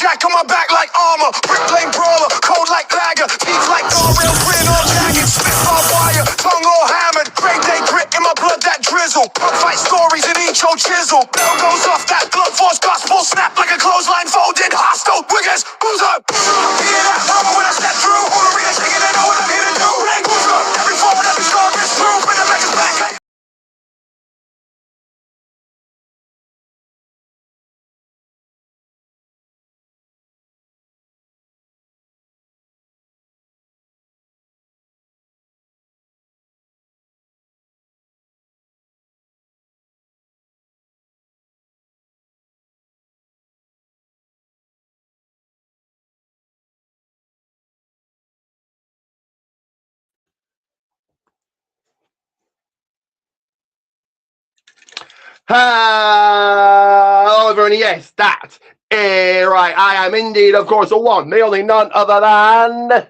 jack on my back like armor. Brick lane brawler, cold like lager. Beef like guardrails, print on jagged. Spit barbed wire, tongue all hammered. Great day grit in my blood that drizzle. Pug fight stories in each old chisel. Bell goes off, that blood force gospel. Snap like a clothesline folded. Hostile, wiggers, who's up? Hear that mama when I step through. All arena shaking, they know what I'm here to do. Rank who's up? Every forward, every scar is through. Bring the records back. Hello everyone, yes, that is right. I am indeed, of course, the one, the only, none other than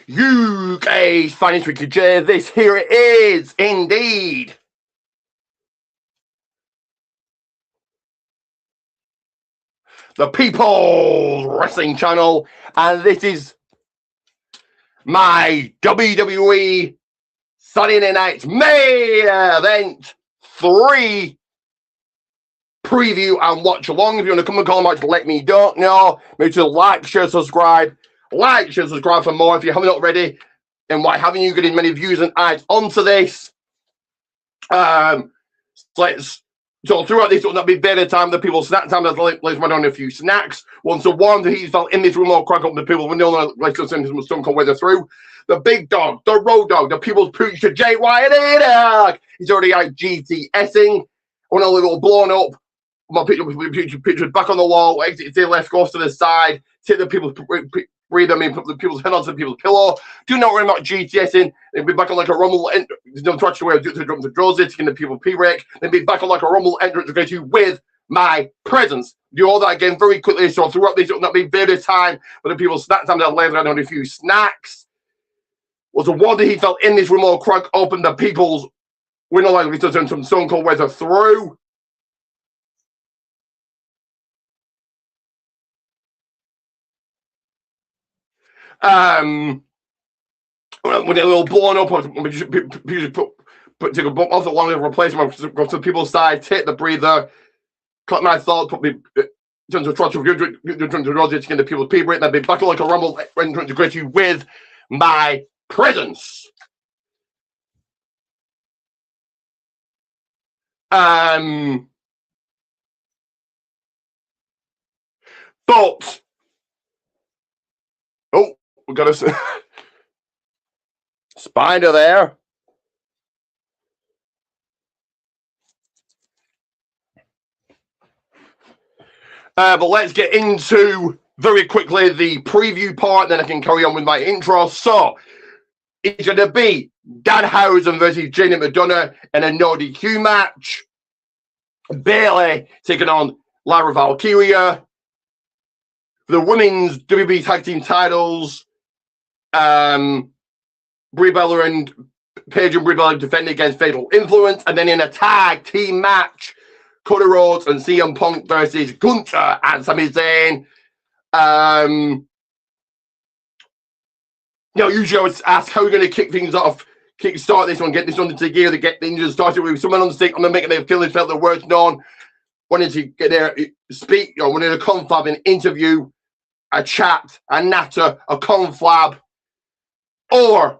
UK's finest Ricky J. This here it is, indeed. The People's Wrestling Channel, and this is my WWE Saturday Night Main Event 3 preview and watch along. If you want to come and call match, let me know. Make sure to like, share, subscribe. Like, share, subscribe for more if you haven't already. And why haven't you getting many views and eyes onto this? So throughout this, it'll not be better time. The people snack time. Let's run on a few snacks. Once the one that he's felt in this room, I'll crack up the people. We know let's go send some Stone Cold Weather through. The big dog, the road dog, the people's preacher, Jay Wyatt. He's already out GTSing. When a little blown up. My picture back on the wall. Exit to the left, goes to the side. Take the people's breathe them in, put the people's head onto the people's pillow. Do not worry about GTSing. Then be back on like a rumble. There's no touch away to drum the draws it, taking the people P-Rec. Then be back on like a rumble entrance to go to with my presence. Do all that again very quickly. So throughout this, it'll not be very time, but the people snack time that later on a few snacks. Was the one that he felt in this room all crack open the people's winner like to turn some Stone Cold Weather through. When they're a little blown up, take a bump off the long replacement, go to the people's side, take the breather, cut my thoughts, put me turn to trot to get the people's people, and then be back like a rumble entrance to greet you with my presence. But oh, we got a spider there. But let's get into very quickly the preview part, then I can carry on with my intro. So it's going to be Danhausen versus Jaylen McDonough in a no DQ match. Bayley taking on Lyra Valkyria. The women's WWE tag team titles, Brie Bella and Paige and Brie Bella defending against Fatal Influence, and then in a tag team match, Cody Rhodes and CM Punk versus Gunther and Sami Zayn. Usually I would ask how we're going to kick things off, kickstart this one, get this one into gear to get things started with someone on the stick. I'm going to make their feelings felt, their words known, wanting to get there, speak, wanting to confab an interview, a chat, a natter, a conflab, or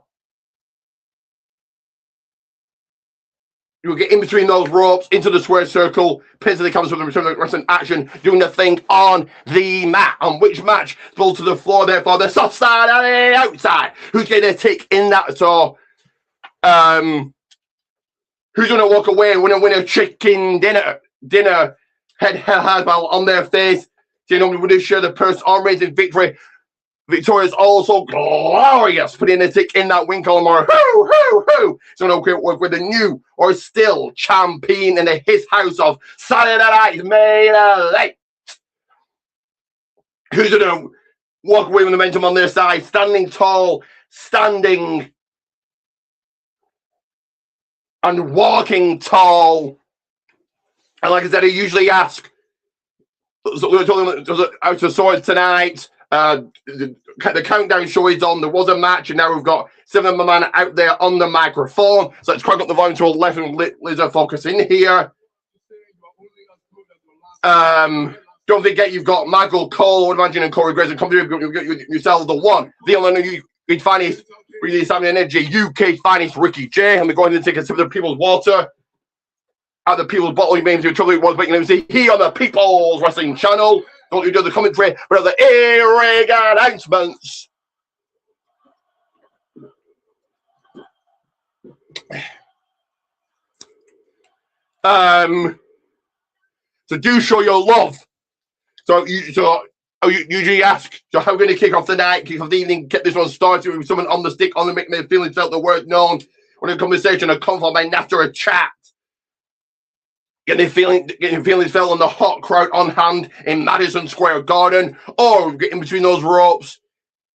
you'll get in between those ropes, into the square circle, pins to the cameras with the return of wrestling action, doing the thing on the mat. On which match falls to the floor, therefore the soft side and the outside. Who's getting a tick in that? So, who's going to walk away and win a chicken dinner head hardball on their face? You know, we would share the purse or raising victory. Victoria's also glorious, putting a tick in that win column or hoo. So no quick work with the new or still champion in his house of Saturday Night Main Event. Who's gonna walk away with the momentum on their side, standing tall, standing and walking tall. And like I said, I usually ask, so we're talking about Out of Swords tonight. The countdown show is on. There was a match, and now we've got 7 man out there on the microphone. So let's crank up the volume to 11 and laser focus in here. Don't forget, you've got Michael Cole, I would imagine, and Corey Graves. And come through, yourself the one, the only finest, really Sammy Energy, UK finest Ricky J. And we're going to take a sip of the People's Water. At the People's Bottle, names your trouble was making them see here on the People's Wrestling Channel. Don't you do the commentary, but the earring announcements. So do show your love. So you usually ask, so how are we going to kick off the night, kick off the evening, get this one started with someone on the stick, on the make me feeling felt the word known, or a conversation, a convo after a chat. Getting feelings felt on the hot crowd on hand in Madison Square Garden, or getting between those ropes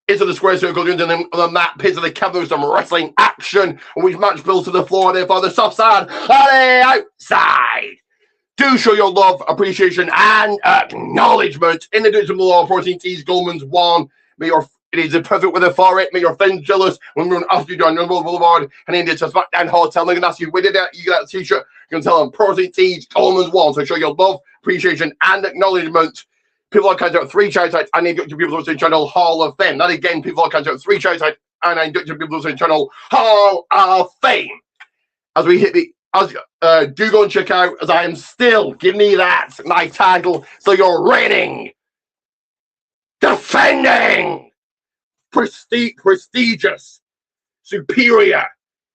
into the square circle, into the mat, pits of the cabin with some wrestling action, and which match builds to the floor, therefore the soft side, on the outside. Do show your love, appreciation, and acknowledgement. In the Digital Law 14 T's Goldman's one. It is a perfect weather for it. Make your friends jealous when we're on after down Noble Boulevard and into SmackDown Hotel. They're going to ask you, where did you get that t-shirt? You can tell them, Protein Tees, Coleman's one. So show your love, appreciation, and acknowledgement. People are counting out 3 shout outs and induct to People's Wrestling Channel Hall of Fame. That again, people are counting out 3 shout outs and induct to People's Wrestling Channel Hall of Fame. As we hit the, do go and check out, as I am still, give me that, my title. So you're reigning, defending, prestigious, superior,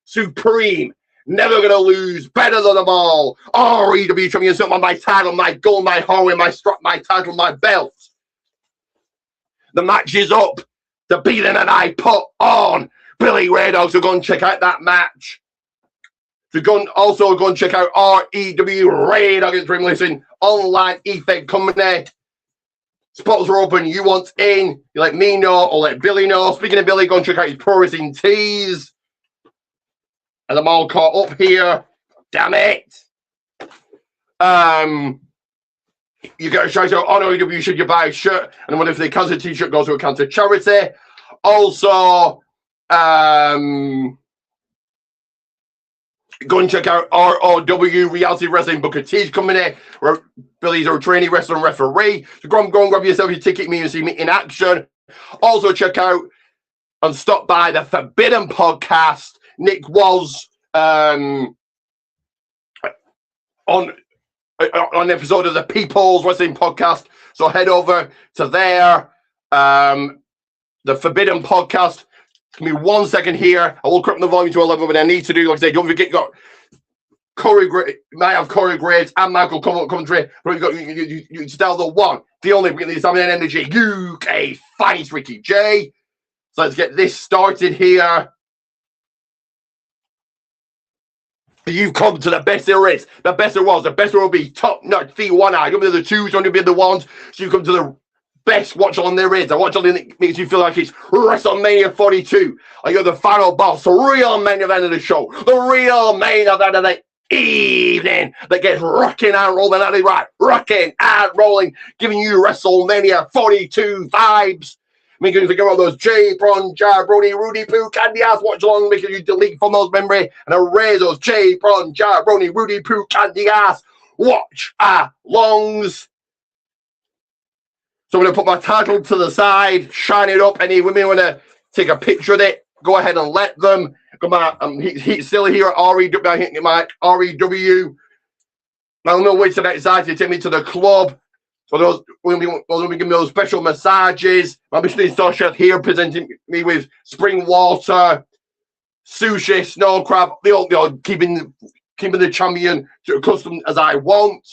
supreme, never gonna lose, better than them all. REW champion, so my title, my gold, my horn, my strap, my title, my belt. The match is up. The beating that I put on Billy Ray Dog. So go and check out that match. So also go and check out REW Ray Dog against Dream Listen online effect company. Spots are open. You want in? You let me know or let Billy know. Speaking of Billy, go and check out his Pro Wrestling Tees. And I'm all caught up here. Damn it. You get a shout out on OEW should you buy a shirt. And what if the cancer t-shirt goes to a cancer charity? Also, go and check out ROW Reality Wrestling Booker T's Company, where Billy's our trainee wrestler and referee. So go and grab yourself your ticket, me and see me in action. Also check out and stop by the Forbidden Podcast. Nick was on an episode of the People's Wrestling Podcast. So head over to there. The Forbidden Podcast. Give me 1 second here. I will crop the volume to 11, but I need to do, like I say, don't forget, you got might have Corey Graves and Michael commentary, but you still the one, the only, the Sammy Energy UK finest Ricky J. So let's get this started here. You've come to the best there is, the best there was, the best there will be. Top notch, the one eye. You'll be the twos, you'll be the ones. So you come to the best watch on there is. I watch on that makes you feel like it's WrestleMania 42. Are you the final boss, the real main event of the show, the real main event of the evening that gets rocking and rolling at it, right? Rocking and rolling, giving you WrestleMania 42 vibes. Making you think about those J, Bron, Jar, Brody, Rudy, Poo, Candy Ass watch along, making you delete from those memory and erase those J, Bron, Jar, Brody, Rudy, Poo, Candy Ass watch alongs. So I'm going to put my title to the side, shine it up. Any women want to take a picture of it, go ahead and let them. He's still here at REW. I'm hitting my REW. I'm no way to that excited to take me to the club. So those will be giving me those special massages. My Michelin star chef here presenting me with spring water, sushi, snow crab. They all keeping the champion to accustomed as I want.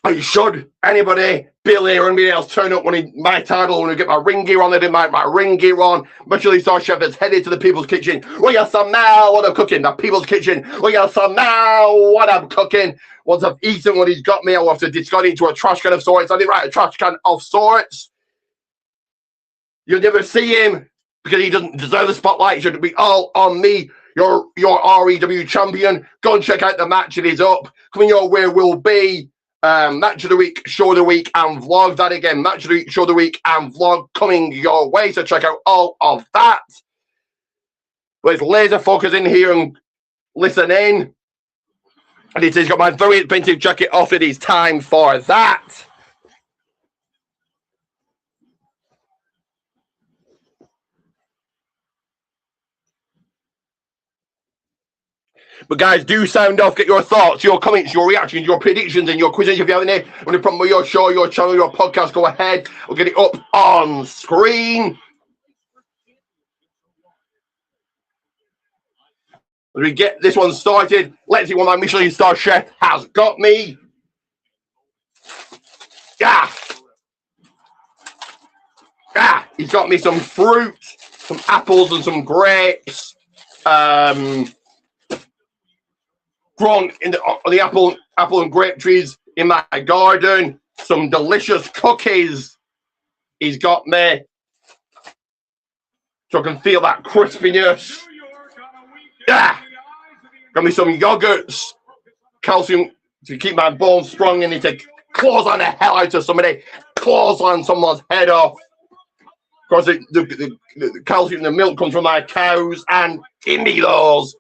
I should anybody Billy or anybody else turn up when my title, when I get my ring gear on, they did my ring gear on. Michelin star chef is headed to the People's Kitchen. We got some now what I'm cooking. The People's Kitchen. We got some now what I'm cooking. Once I've eaten what he's got me, I'll have to discard it into a trash can of sorts. I did write a trash can of sorts. You'll never see him because he doesn't deserve the spotlight. It should be all on me. Your REW champion. Go and check out the match. It is up. Coming your way will be match of the week, show of the week, and vlog. That again, match of the week, show of the week, and vlog coming your way. So check out all of that. Let's laser focus in here and listen in. And it has got my very expensive jacket off. It is time for that. But guys, do sound off. Get your thoughts, your comments, your reactions, your predictions, and your quizzes. If you have any want to promote your show, your channel, your podcast, go ahead. We'll get it up on screen. As we get this one started, let's see what my Michelin star chef has got me. He's got me some fruit, some apples, and some grapes. Grown in the apple and grape trees in my garden. Some delicious cookies he's got me, so I can feel that crispiness. Got me some yogurts, calcium to keep my bones strong, and to claws on the hell out of somebody, claws on someone's head off. Of course, the calcium, the milk comes from my cows, and give me those.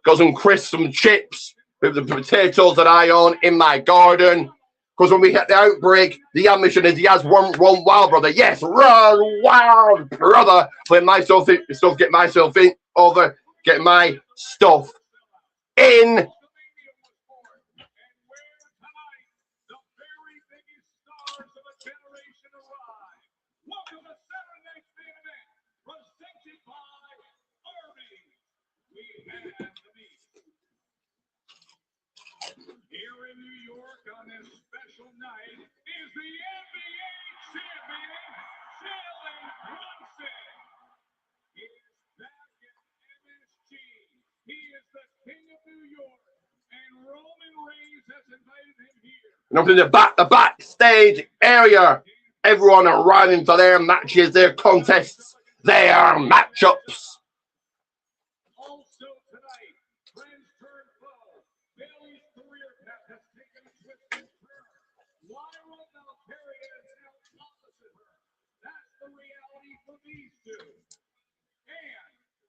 Got some crisps, some chips, with the potatoes that I own in my garden. Because when we hit the outbreak, the ambition is he has one wild brother. Yes, run wild brother. Get myself in over, get my stuff in. Here in New York on this special night is the NBA champion, Jaylen Brunson. He is back in MSG. He is the king of New York, and Roman Reigns has invited him here. And up in the backstage area, everyone arriving for their matches, their contests, their matchups.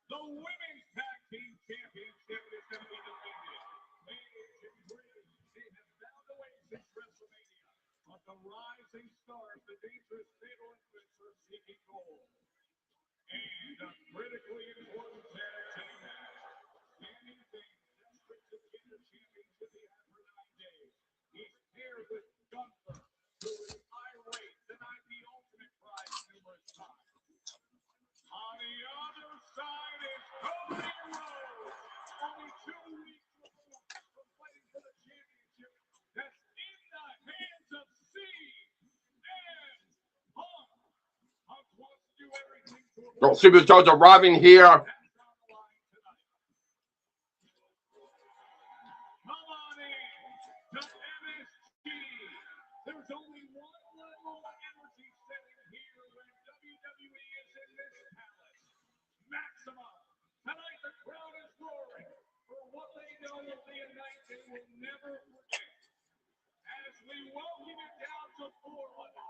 The women's tag team championship is going to be defended. Paige and Bridge, they have found a way since WrestleMania. But the rising stars, the dangerous fatal infants, are seeking gold. And a critically important tag team match. Sami Zayn, desperate to win the championship he had for 9 days. He's paired with Gunther, who is irate, denied the ultimate prize numerous times. On the other side is Cody Rhodes, only 2 weeks removed from fighting for the championship that's in the hands of CM Punk. Punk wants to do everything to avoid Got superstars arriving here. Come on in to MSG. There's only one level of energy setting here when WWE is in this palace. Maximum. Tonight the crowd is roaring for what they know will be a night they will never forget. As we welcome you down to Florida,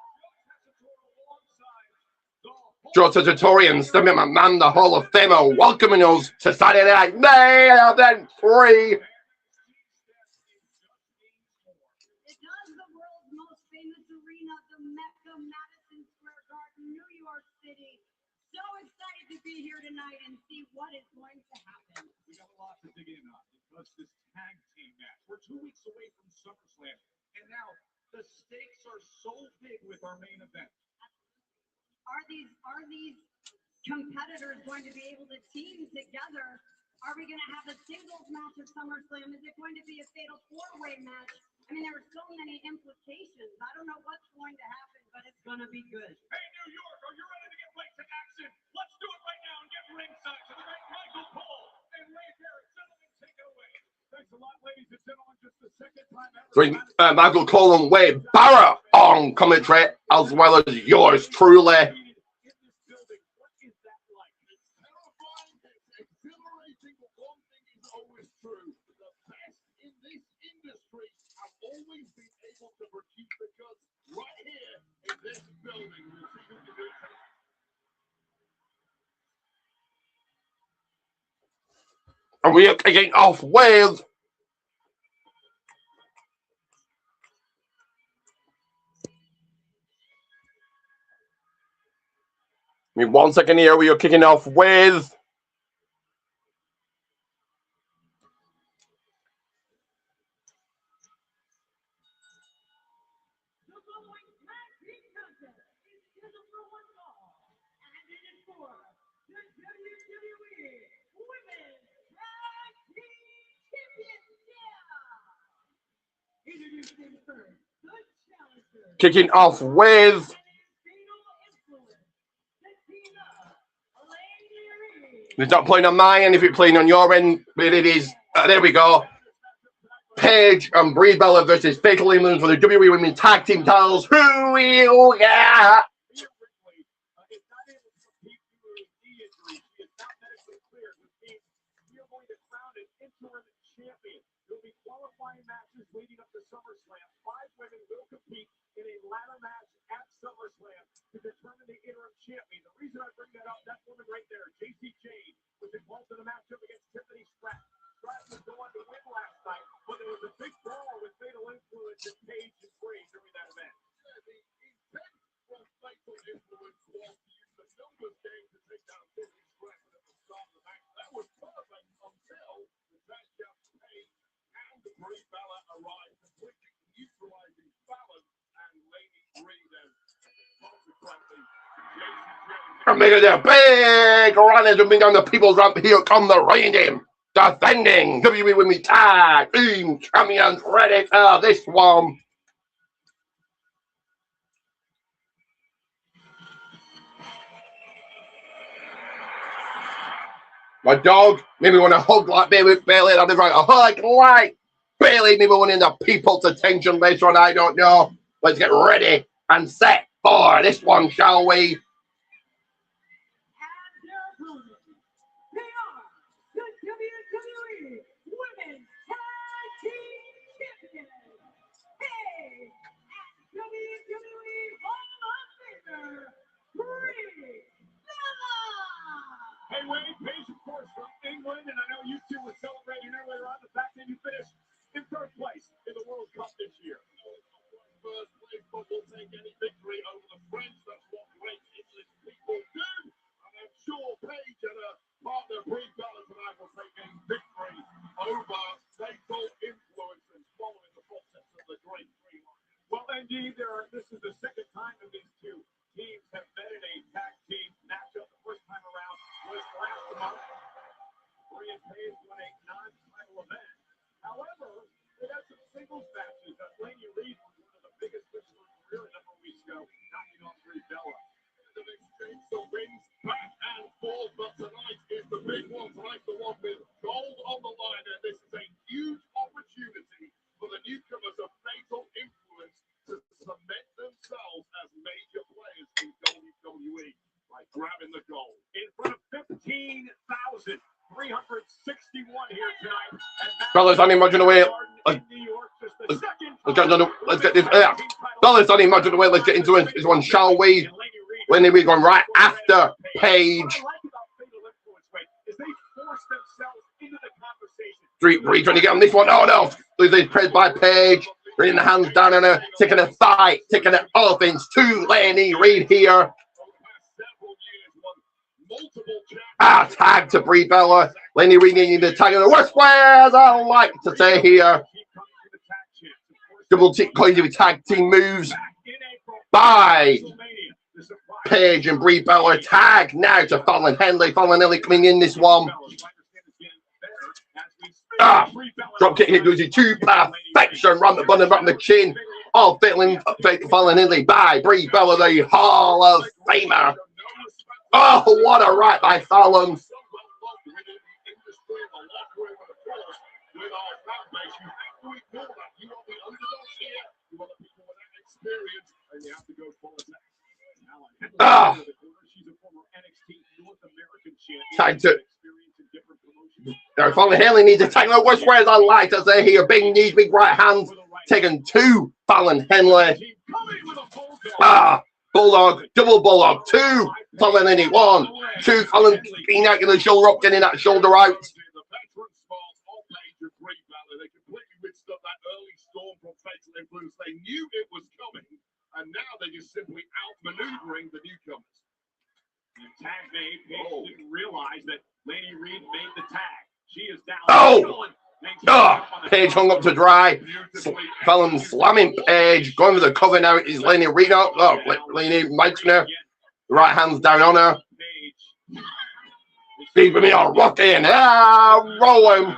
Joe Tessitore, Snme, my man, the Hall of Famer, welcoming us to Saturday Night Main Event 3. It does. The world's most famous arena, the Mecca, Madison Square Garden, New York City. So excited to be here tonight and see what is going to happen. We got a lot to dig in on because this tag team match, we're 2 weeks away from SummerSlam, and now the stakes are so big with our main event. Are these competitors going to be able to team together? Are we going to have a singles match at SummerSlam? Is it going to be a fatal 4-way match? I mean, there were so many implications. I don't know what's going to happen, but it's going to be good. Hey, New York, are you ready to get right to action? Let's do it right now and get ringside to the great Michael Cole and Ray Jarrett. Gentlemen, take it away. Thanks a lot, ladies and gentlemen. Just the second time ever. Michael Cole and Wade Barrett on commentary, as well as yours truly. Always been able to produce the goods right here in this building. We'll see who can do it. And we are kicking off with in 1 second here. We are kicking off with kicking off with it's not playing on my end if it's playing on your end, but it is. There we go. Paige and Brie Bella versus Fatal England for the WWE Women's Tag Team titles. Who will get? Matches leading up to SummerSlam. 5 women will compete in a ladder match at SummerSlam to determine the interim champion. The reason I bring that up, that woman right there, JC Jane, was involved in a matchup against Tiffany Stratton. Stratton was the one to win last night, but there was a big brawl with Fatal Influence and Paige and Brie during that event. The intent from Fatal Influence was to use the numbers game to take down Tiffany Stratton at the start of the match. That was perfect until the matchup Paige and Brie Bella arrived, completely neutralizing Fallon and Lady Brie then. Consequently, I'm making a big run as we bring down the people's ramp. Here come the reigning, defending WWE Women's Tag Team Champions. Ready for this one. My dog made me want to hug like Bailey. I'll never a hug like Bailey. Maybe wanting the people's attention later on. I don't know. Let's get ready and set for this one, shall we? Hey, Wade, Paige, of course, from England, and I know you two were celebrating earlier on the fact that you finished in third place in the World Cup this year. First place, but we'll take any victory over the French. That's what great English people do. And I'm sure Paige and her partner, Brie Bella, tonight will take a victory over Fatal Influence and following the footsteps of the great Brie. Well, indeed, this is the second time that these two teams have met in a tag team matchup. The first time around was last month. Brie and Paige won a non-title event. However, they had some singles matches. Lady Reed was one of the biggest wins of her career a number of weeks ago, knocking off Brie Bella. They've exchanged the wins back and forth, but tonight is the big one. Tonight's the one with gold on the line, and this is a huge opportunity for the newcomers of Fatal Influence to cement themselves as major players in WWE by grabbing the gold. In front of 15,361 here tonight. Fellas, I need much in the way. Let's get this. Fellas, I need much in the way. Let's get into this one, shall we? Lenny Reed going right after Paige. Street Brie trying to get on this one. Oh no! Losing pressed by Paige. Bringing the hands down on her, taking a thigh, taking an offense to Lenny Reed here. Tag to Brie Bella. Lenny Reed needing the tag in the worst way, as I like to say here. Double tag team moves by Paige and Brie Bella. Tag now to Fallon Henley. Fallon Henley coming in this one. Drop kick hit goes to perfection, round the bun and round the chin. All falling Henley by Brie Bella, the Hall of Famer. Oh, what a right by Fallon. Time to. Fallon Henley needs to take no worse squares on light as they hear big knees, big right hands. Taken two, Fallon Henley. Bulldog, double bulldog, two, Fallon Henley, 1, 2, Fallon being out in the shoulder up, getting that shoulder out. They knew it was coming, and now they're just simply outmaneuvering the newcomers. The tag made, Paige didn't realize that Lady Reed made the tag. She is down. Paige hung up to dry. Fallon slamming Paige. Going for the cover now is Lady Reed up. Lady Meissner. The right hand's down on her. Keeping me on rocking. Roll him.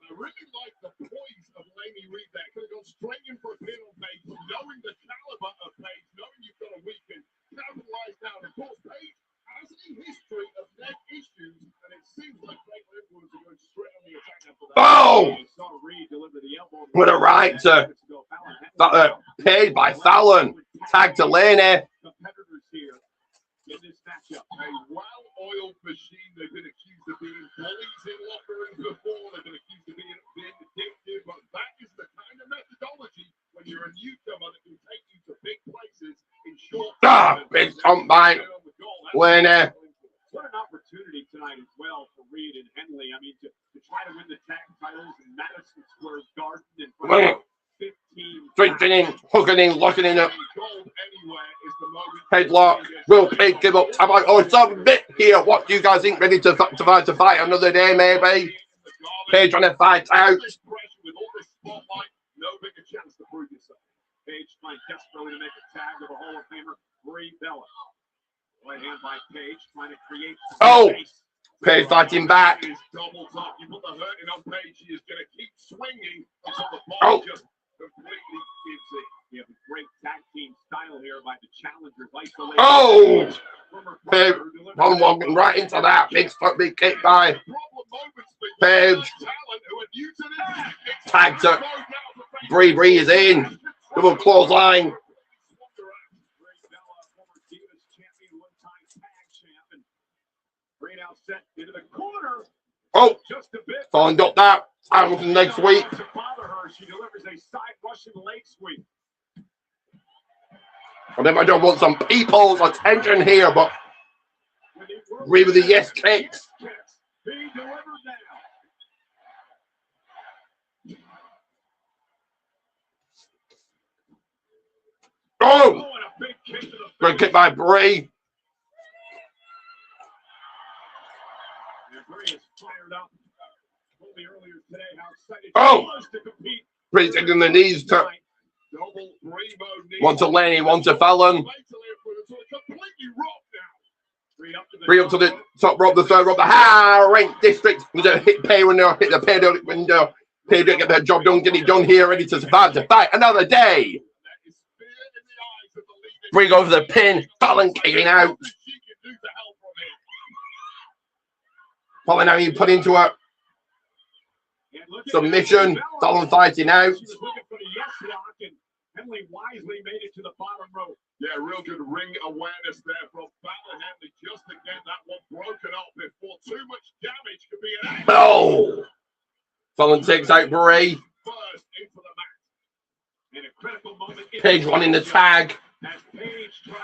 I really like the poise of Lady Reed there. Could have gone straight in for a pin on Paige, knowing the caliber of Paige, knowing you've got a weekend. Capitalized now. Of course, Paige has a history of neck issues, and it seems like Fatal Influence are going straight on the attack after that. Boom! With a right to Paige by Fallon. Tag to Laney. Competitors here in this matchup. A well-oiled machine. They've been accused of being bullies in locker rooms before. They've been accused of being addictive, but that is the kind of methodology when you're a newcomer that can take you to big places in short time. Big combine. Laney. What an opportunity tonight as well for Reed and Henley. I mean, to try to win the tag titles in Madison Square Garden in front of 15. Strengthening, hooking in, locking in. Headlock. Will Paige give up? Oh, it's a bit here. What do you guys think? Ready to fight another day, maybe? Paige trying to fight out. No bigger chance to prove yourself. Paige trying desperately to make a tag of a Hall of Famer, Brie Bella. Right hand by Paige, trying to create. Paige fighting back. Doubles up. You put the hurting on Paige. She is going to keep swinging until the ball just completely gives it. We have a great tag team style here by the challengers. Paige, I'm walking right into that. Big kick by Paige. Tag to Brie is in. Double clothesline. Following up that. Time next week. She delivers a side Russian leg sweep. I think I don't want some people's attention here, but Brie with the yes kicks. Being delivered now. Good kick by Brie. Brie's taking the knees to one to Laney, one to Fallon. Brie up to the top rope, the third rope, the high-ranked district. Was a hit pay window, hit the pay window. Pay to get their job done, get it done here, ready to survive to fight another day. Brie goes for the pin, Fallon kicking out. Fallon now you put into a submission, Fallon fighting out. Henley wisely made it to the bottom rope. Yeah, real good ring awareness there from Fallon Henley just to get that one broken up before too much damage could be enacted. Oh! Fallon takes out Brie. First into the match. In a critical moment, Paige running the tag.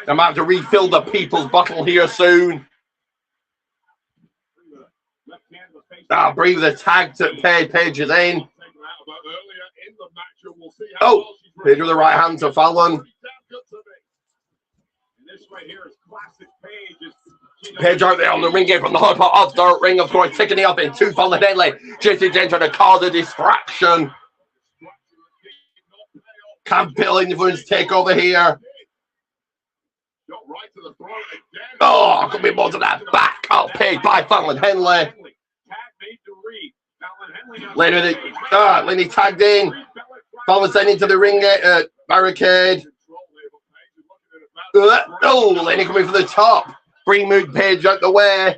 I'm about to refill the people's bottle here soon. Brie with a tag to Paige is in. Paige with the right hand to Fallon. Paige out there on the ring apron from the hot part of the ring, of course, taking it up in two Fallon Henley. Jesse Jane trying to cause a distraction. Can Bill Influence take over here? Oh, could be more to that back. Oh, paid by Fallon Henley. Lenny tagged in. Fallon sent into the ring barricade. Oh, Lenny coming for the top. Free move Page out the way.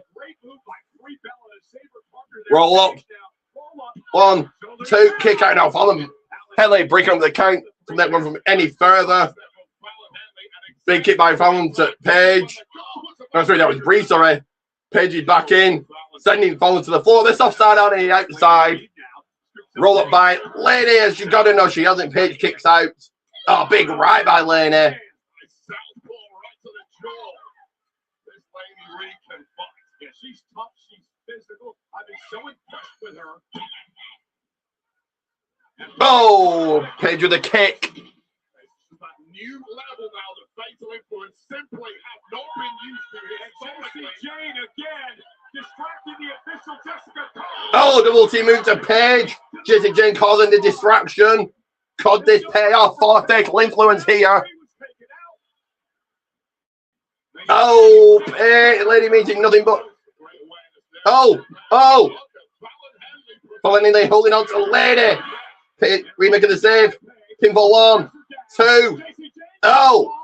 Roll up. 1, 2, kick out now. Fallon Henley breaking up the count from that one from any further. Big kick by Fallon to Page. No, sorry, that was Bree, sorry. Page is back in. Sending Fallon to the floor. This offside on the outside. Roll up by Laney, as you got to know she hasn't. Page kicks out. Oh, big right by Laney. She's tough, she's physical. I've been so impressed with her. Oh, Page with a kick. New level now, the fatal influence simply have not been used to it. And Jaylen again, distracting the official Jessica Cole. Oh, double team move to Page. Jessie Jane causing the distraction. Could this pay off for fatal influence here? Oh, Page, lady meeting nothing but. Oh. Following in, holding on to Lady. Page, remaking the save. Pinfall 1, 2. Oh.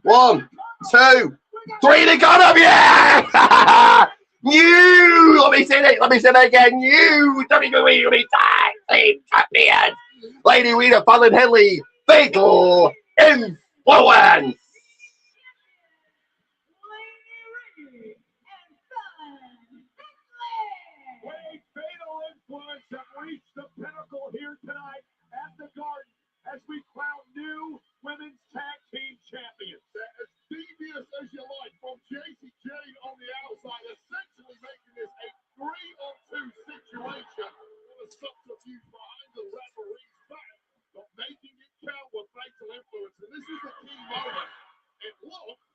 1, 2, 3. They got him. Yeah. You. Let me say that again. You WWE Tag Team Champion, Lady Rita Fallon Henley. Fatal influence. Have reached the pinnacle here tonight at the Garden as we crown new women's tag team champions. As devious as you like, from Jessie Jane on the outside, essentially making this a 3-on-2 situation with a subterfuge behind the referee's back, but making it count with fatal influence. And this is the key moment. It looked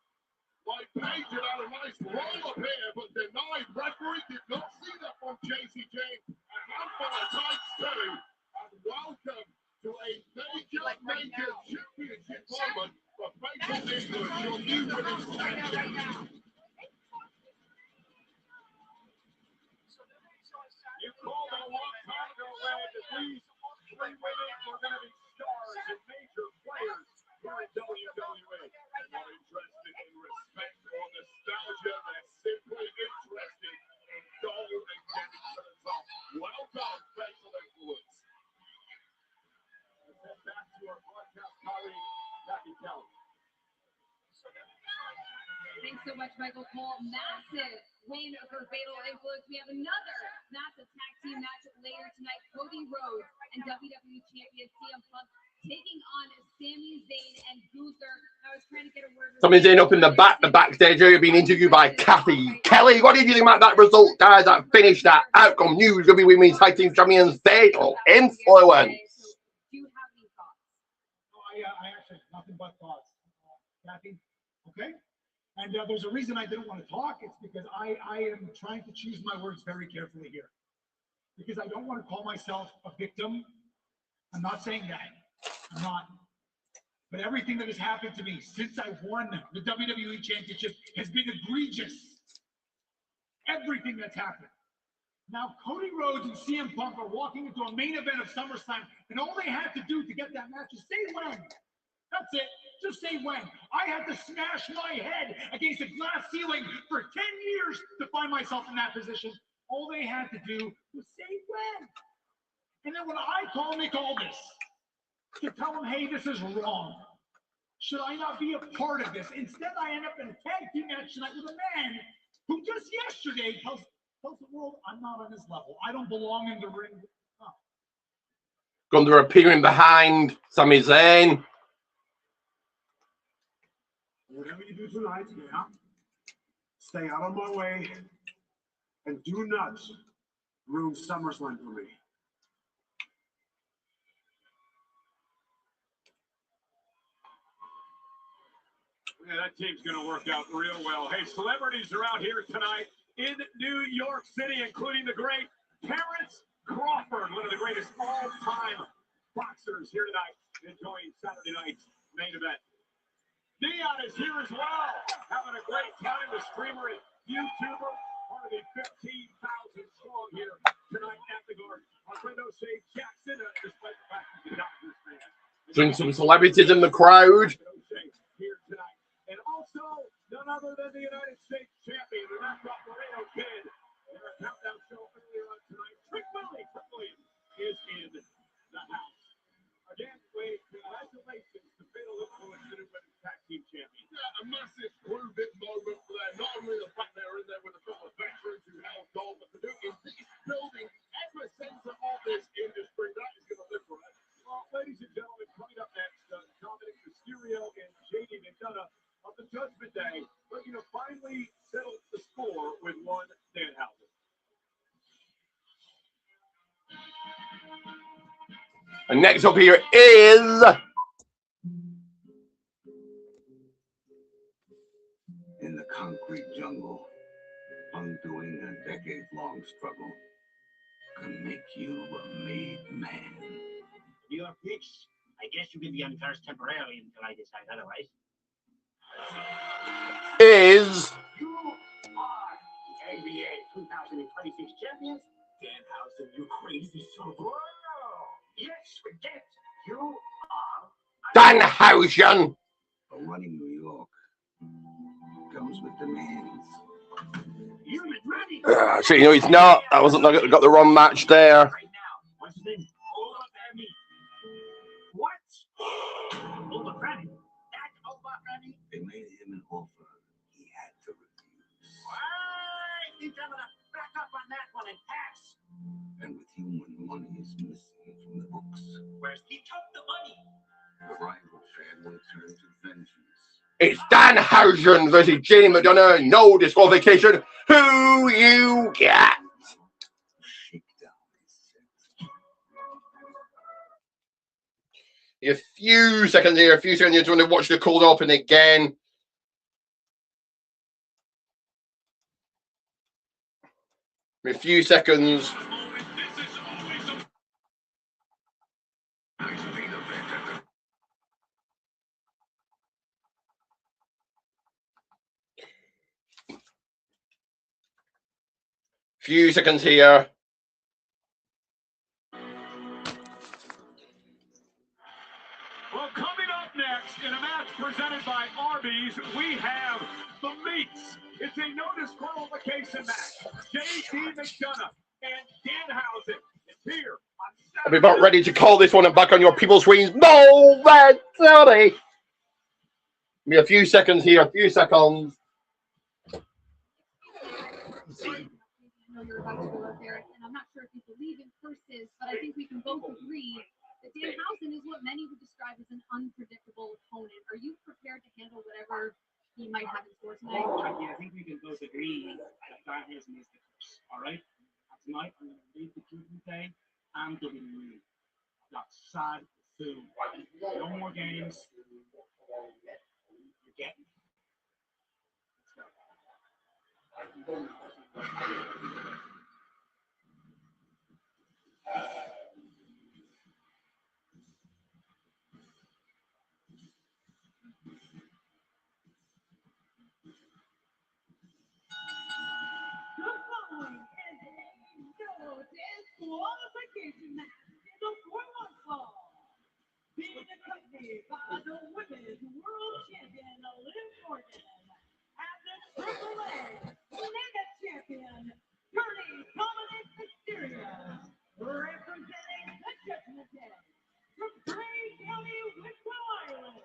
like Page had a nice roll up here, but denied. Referee did not see that from Jessie Jane. A handful of times too. And welcome to a major championship moment for fatal influence. Your new women's champion. You called it a long time ago, Red, that these 3 women were going to be stars and major players here in WWE. They're interested in respect or nostalgia. They're simply interested in gold and getting to the top. Well done, fatal influence. Let's head back to our broadcast colleague, Jackie Kelly. Thanks so much, Michael Cole. Massive win for Fatal Influence. We have another massive tag team match later tonight. Cody Rhodes and WWE Champion CM Punk taking on Sami Zayn and Gunther. I was trying to get a word. Sami Zayn up in the backstage area being interviewed by Kathy Kelly. What did you think about that result, guys? That finish, that outcome. News will be women's tag team champions. Fatal influence. Do you have any thoughts? I actually have nothing but thoughts, Kathy. Okay? And there's a reason I didn't want to talk. It's because I am trying to choose my words very carefully here. Because I don't want to call myself a victim. I'm not saying that. I'm not. But everything that has happened to me since I won the WWE Championship has been egregious. Everything that's happened. Now, Cody Rhodes and CM Punk are walking into a main event of SummerSlam, and all they had to do to get that match is say when. That's it. Just say when. I had to smash my head against a glass ceiling for 10 years to find myself in that position. All they had to do was say when. And then when I call Nick Aldis to tell him, hey, this is wrong. Should I not be a part of this? Instead, I end up in a tag team match tonight with a man who just yesterday tells the world I'm not on his level. I don't belong in the ring. Oh. Gunther appearing behind Sami Zayn. Whatever you do tonight, yeah, stay out of my way and do not ruin SummerSlam for me. Yeah, that team's going to work out real well. Hey, celebrities are out here tonight in New York City, including the great Terrence Crawford, one of the greatest all-time boxers here tonight, enjoying Saturday night's main event. Dion is here as well, having a great time. The streamer and YouTuber, part of the 15,000 strong here tonight at the Garden. Our friend O'Shea Jackson, despite the fact he's a Dodgers fan. Seeing some celebrities in the crowd. Here tonight. And also, none other than the United States champion, the knockout Laredo Kid. In our countdown show earlier on tonight, Trick Williams is in the house. Again, Wade, congratulations to Fatal Influence and Women's Tag Team Champion. Yeah, a massive prove-it moment for them. Not only the fact they're in there with a couple of veterans who held gold, but to do in this building, epicenter of this industry, that is going to live forever. Well, ladies and gentlemen, coming up next, Dominic Mysterio and JD McDonough of the Judgment Day, looking to finally settle the score with one Danhausen. And next up here is in the concrete jungle, undoing a decade-long struggle can make you a made man. Your pitch. I guess you can be uncursed temporarily until I decide otherwise. is You are the NBA 2026 champions. Danhausen, you crazy son of a... Yes, forget. You are... Danhausen. But running New York comes with demands. You've been running. So you know it's not. I wasn't got the wrong match there. Right now. What's his name? Olafemi. What? Olafemi? That Olafemi? They made him an offer he had to refuse. I think I'm gonna back up on that one and pass. And with human money is missing from the books, Where's he took the money? the rival family turned to vengeance. It's Danhausen versus Jaylen McDonough. No disqualification. Who you got? Shakedown, A few seconds here. A few seconds here. Want to watch the cold open again. A few seconds. Few seconds here. Well, coming up next in a match presented by Arby's, we have the Meats. It's a no disqualification match. JD McDonough and Danhausen is here on Saturday. I'll be about ready to call this one and back on your people's screens. No, red, sorry. Give me a few seconds here. A few seconds. I know you're about to go out there, and I'm not sure if you believe in curses, but I think we can both agree that Danhausen is what many would describe as an unpredictable opponent. Are you prepared to handle whatever he might have in store tonight? I think we can both agree that Danhausen is the curse. All right? Tonight, I'm going to leave the Judgment Day and WWE. That's sad soon. No more games. You're getting it. Disqualification match in the 4-1 fall. Being accompanied by the Women's World Champion, Liv Morgan, and the Triple A Mega Champion, Curly Dominic Mysterio, representing the Judgment Day from Gray County, Wicklow Island.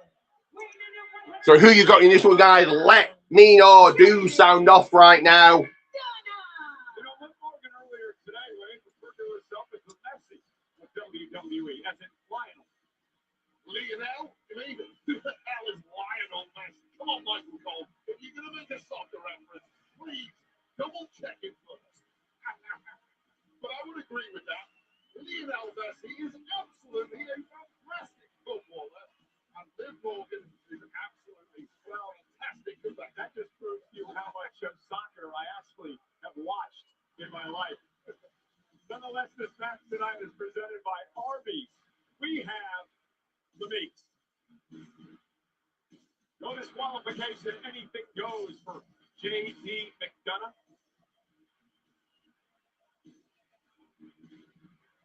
Weighing in at 100. So who you got in this one, guys? Let me know. Do sound off right now. You know, Liv Morgan earlier today, Wade, referred to herself as the Messi of WWE, as in Lionel. Lionel? Even. Hell is Lionel Messi. Come on, Michael Cole. If you're going to make a soccer reference, please double check it first. But I would agree with that. Lionel Messi is absolutely a fantastic footballer. And Liv Morgan is an absolutely fantastic comeback. That just proves to you how much soccer I actually have watched in my life. Nonetheless, this match tonight is presented by Arby's. We have the Meats. No disqualification. disqualification. Anything goes for J.D. McDonough.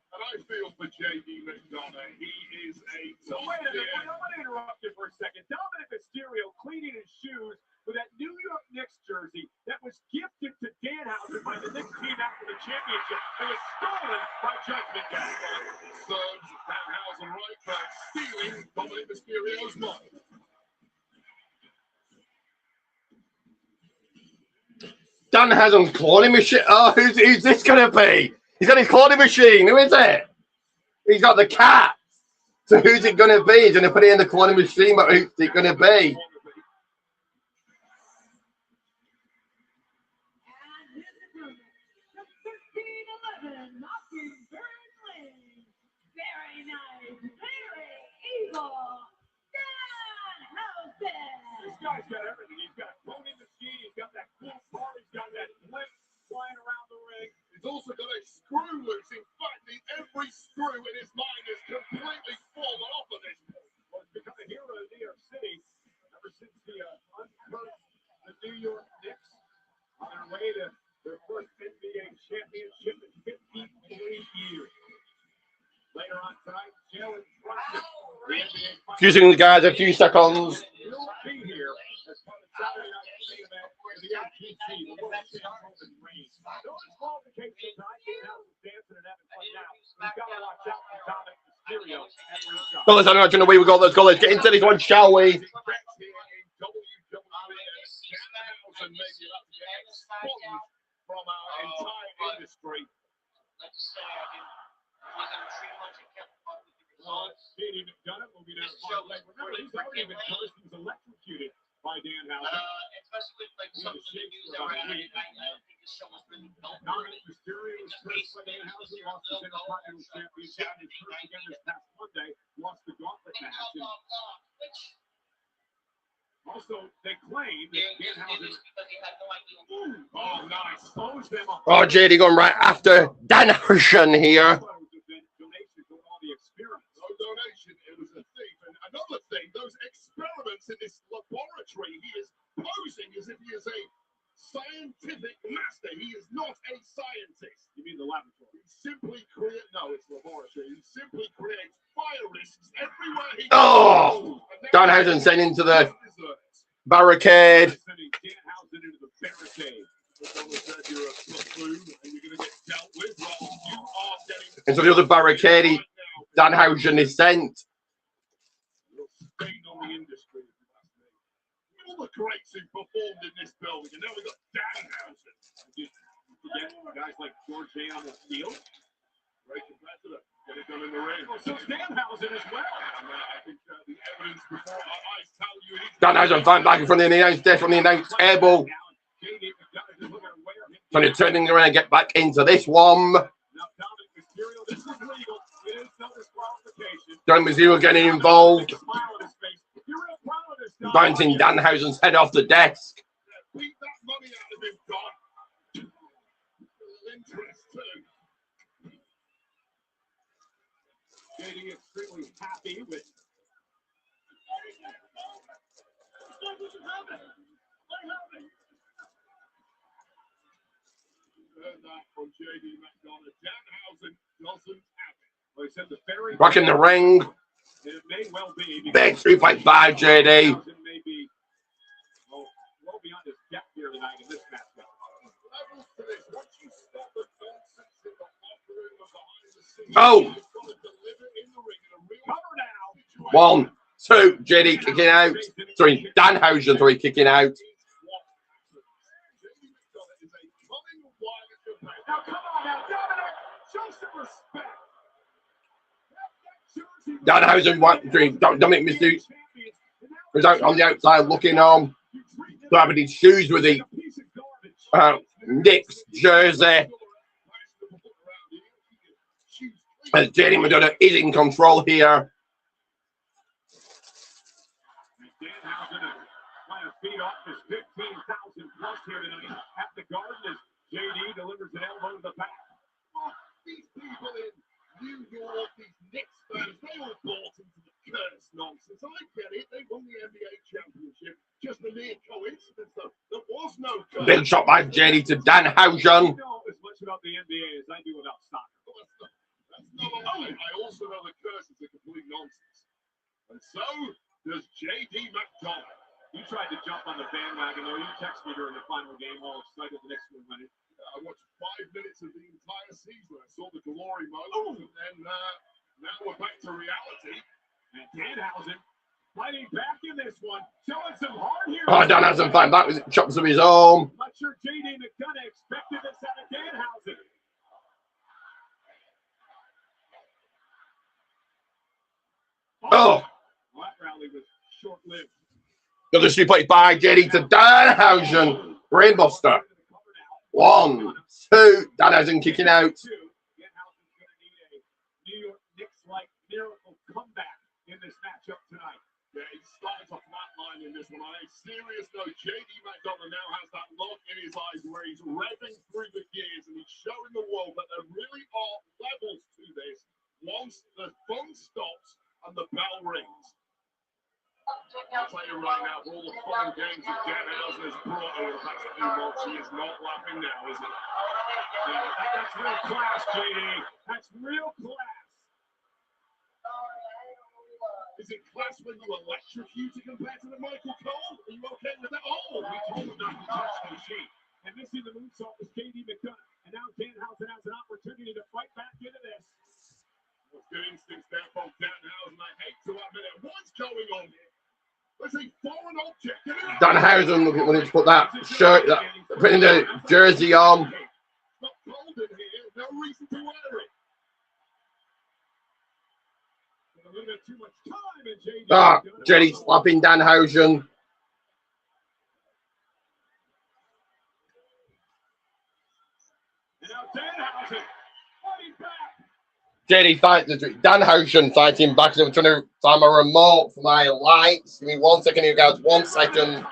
And I feel for J.D. McDonough. He is a So wait a minute, top-tier. I'm going to interrupt you for a second. Dominic Mysterio cleaning his shoes with that New York Knicks jersey that was gifted to Danhausen by the Knicks team after the championship and was stolen by Judgment Day. Serves Danhausen right back, stealing Dominic Mysterio's money. Danhausen's cloning machine. Oh, who's this going to be? He's got his cloning machine. Who is it? He's got the cat. So who's it going to be? He's going to put it in the cloning machine, but who's it going to be? And his opponent, the 13-11 Mockingbird Lane. Very nice, very evil, Danhausen. This guy's got everything. He's got a cloning machine. He's got that cool car. He's got that blitz flying around the ring. He's also got a screw loose. In fact, every screw in his mind is completely fallen off at this point. Well, he's become a hero of New York City ever since he unhurt the New York Knicks on their way to their first NBA championship in 53 years. Later on tonight, Jaylen Brunson, the NBA Excuse me, guys, a few seconds. will be here as part of Saturday night's main event for the MTT, the World Champions and Reigns. No disqualification tonight. Danhausen's dancing and having fun now. We've got to watch out for Dominic Mysterio at ringside. Fellas, I don't know where we go. Let's go. Let's get into this one, shall we? Danhausen may be about to get expunged from our entire industry. J.D. McDonough will be down at Remember, he's already been cursed. He was electrocuted by Danhausen. Dominic Mysterio was cursed by Danhausen, lost his Intercontinental Championship, and his first again this past Monday, lost the gauntlet match. And also, they claim that Danhausen exposed them on Oh, JD going right after Danhausen here. donation to all the experiments. No donation, it was a thief. And another thing, those experiments in this laboratory, he is posing as if he is a scientific master. He is not a scientist. You mean the laboratory? He simply creates, no, it's laboratory. He simply creates fire risks everywhere he Oh! goes. Danhausen sent into the barricade. Sending Danhausen into the barricade. Someone said you're a buffoon and you're going to get dealt with. Well, you are getting Into the other barricade, Danhausen is sent. You're stain on the industry. all the greats who performed in this building, and now we've got Danhausen. You forget guys like George Animal Steel. Great competitor. Get it done in the ring. Oh, so Danhausen as well. And I think the evidence before our eyes tell you he's Danhausen fighting back in front of the announce desk from the announce table. Trying to turn things around and get back into this one. John Mysterio getting involved. Bouncing Danhausen's head off the desk. beat that money out of him, Don. Interest too. Getting extremely happy with. Heard that from J.D. McDonough. Danhausen doesn't have it. Well, he said the very Back in the ring. It may well be. Big 3.5 JD. May be well beyond his depth here tonight in this matchup. Levels to this. Once you stop the nonsense in the locker room or behind the scenes, Oh. you've got to deliver in the ring in a real Cover now. situation. 1, 2, JD kicking out. Sorry, Danhausen 3 kicking out. Now come on now, Dominic, show some respect. Danhausen Dominic Mysterio was out on the outside looking on, grabbing his shoes with the Knicks jersey. As JD McDonough is in control here. Danhausen trying to feed off his 15,000 plus here tonight at the Garden as JD delivers an elbow to the back. These people in New York, these Knicks fans, they all bought into the curse nonsense. I get it. They won the NBA championship just a near coincidence, though. There was no curse. Big shot by JD to Danhausen. I know as much about the NBA as I do about soccer. Well, that's not a lie. I also know the curse is a complete nonsense. And so does JD McDonough. You tried to jump on the bandwagon, though. You texted me during the final game, all excited the next 1 minute. I watched 5 minutes of the entire season. I saw the glory moment, and then now we're back to reality. And Danhausen fighting back in this one, showing some heart here. Oh, Danhausen fighting back with chops of his own. Not sure JD McDonough expected this out of Danhausen. Oh, Well, that rally was short-lived. another suplex by JD to Danhausen. Brainbuster. 1, 2. Danhausen kicking out. Danhausen's going to need a New York Knicks-like miracle comeback in this matchup tonight. Yeah, he starts a flat line in this one. On a serious note, JD McDonough now has that look in his eyes where he's revving through the gears and he's showing the world that there really are levels to this once the fun stops and the bell rings. I'll tell you right now, for all the fun and games that Danhausen has brought over the past few months, he is not laughing now, is he? Yeah, that's real class, JD. That's real class. Is it class when you electrocute to compare to the Michael Cole? Are you okay with that? Oh, we told him not to touch the machine. And missing the moonsault was JD McDonough. And now Danhausen has an opportunity to fight back into this. Well, good instincts there from Danhausen. I hate to admit it. What's going on here? There's a foreign object. Danhausen wanted to put that shirt, putting the jersey on. It's not cold in here. No reason to wear it. A little bit too much time, and JD. Ah, JD slapping Danhausen. And now Danhausen fighting back. JD fights Danhausen fighting back. I'm trying to find my remote for my lights. Give me 1 second here, guys. 1 second.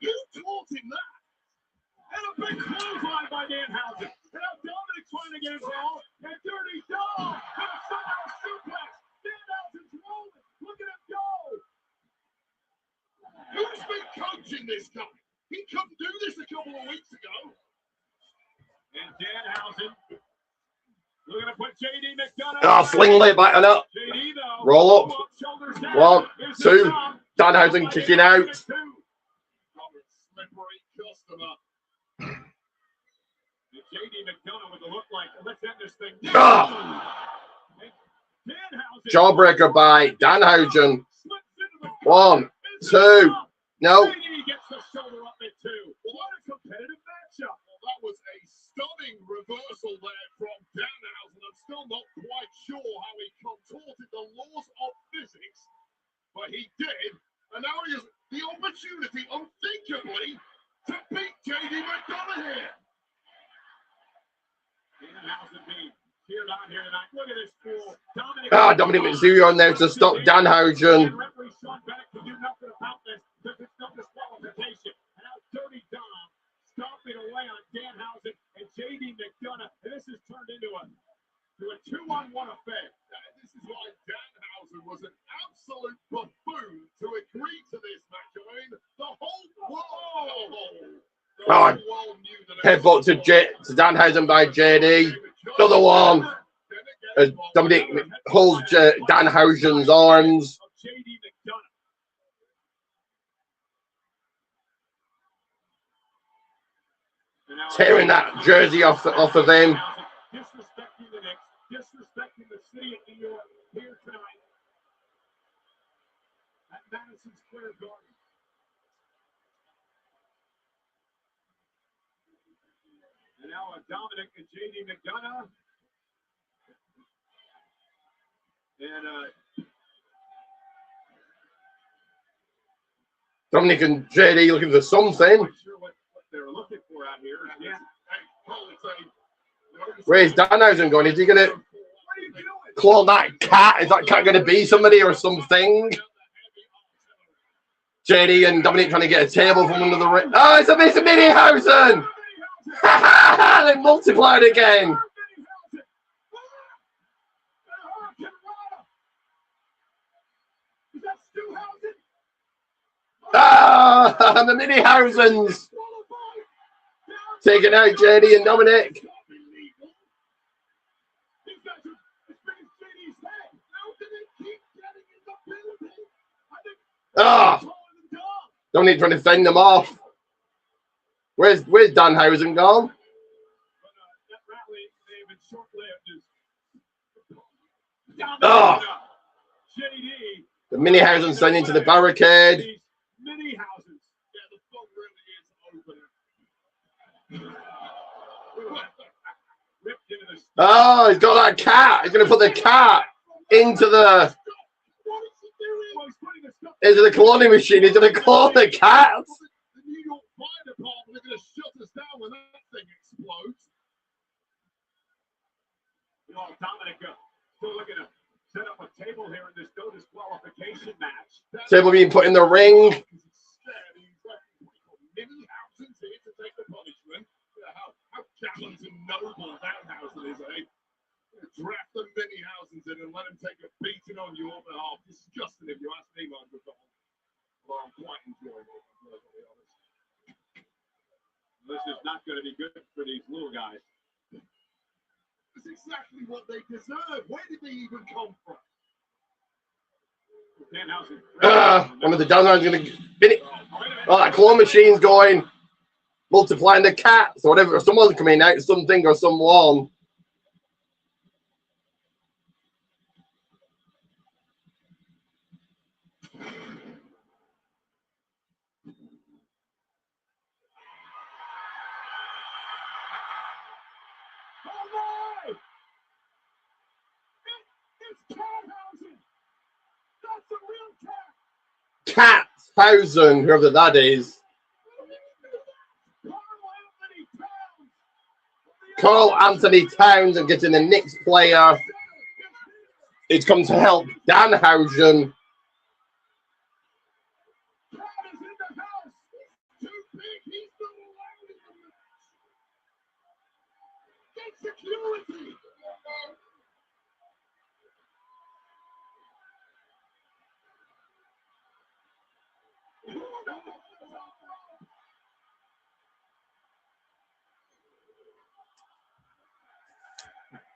You taught him that. And a big clothesline by Danhausen. And now Dominic's trying to get involved. And Dirty Dog. And a somehow suplex. Danhausen's rolling. Look at him go. Who's been coaching this guy? He couldn't do this a couple of weeks ago. And Danhausen looking to put JD McDonough. Ah, sling leg back and up. JD though. Roll up. Shoulders down. 1, Here's 2. the thumb. Danhausen kicking out. Slippery customer. And JD McDonough with a look like, let's end this thing. Ah. Danhausen. Jawbreaker by Danhausen. Slips into the 1, 2. No. JD gets the shoulder up at 2. What a competitive matchup. Well, that was a stunning reversal there from Danhausen. I'm still not quite sure how he contorted the laws of physics, but he did. And now he has the opportunity, unthinkably, to beat JD McDonough here. Danhausen being cheered on here tonight. Look at this fool. Dominic Mysterio on there to stop Danhausen. And referee Sean Bennett can do nothing about this because it's no disqualification. And now Dirty Dom stomping away on Danhausen and JD McDonough. And this has turned into a 2-on-1 affair. This is why Danhausen was an absolute buffoon to agree to this match. I mean, the whole world knew that. Headbutt to Danhausen by JD. Another one. As Dominic holds Danhausen's arms. JD McDonough. Tearing that jersey off of him. Disrespecting the Knicks, disrespecting the city of New York here tonight at Madison Square Garden. And now Dominic and JD McDonough. And Dominic and JD looking for something. not sure what they were looking for out here. Yeah. Where's Danhausen going? Is he going to What are you doing? claw that cat? Is that cat going to be somebody or something? JD and Dominic trying to get a table from under the ring. Oh, it's a Mr. Minihausen! They multiplied again. Ah, the mini Housens taking out JD and Dominic. Ah, Dominic trying to fend them off. Where's Danhausen gone? Oh, the mini Housen sending into the barricade. Mini houses. Yeah, the phone really is open. Oh, he's got that cat. He's going to put the cat into the cloning machine. He's going to clone the cat. The New York Fire Department are going to shut us down when that thing explodes. You know, Dominic, still looking to set up a table here in this no disqualification match. Table being put in the ring. Many Housens here to take the punishment. How gallant and noble that Housen is, eh? Draft the mini Housens in and let him take a beating on your behalf. Disgusting if you ask me, Michael. Well, I'm quite enjoying it, I'm perfectly honest. This is not going to be good for these little guys. That's exactly what they deserve. Where did they even come from? One of the downlines going to finish. Oh, that claw machine's going, multiplying the cats or whatever. Someone's coming out, something or someone. Catshausen, whoever that is. Carl Anthony Towns and getting the Knicks player. It's come to help Danhausen.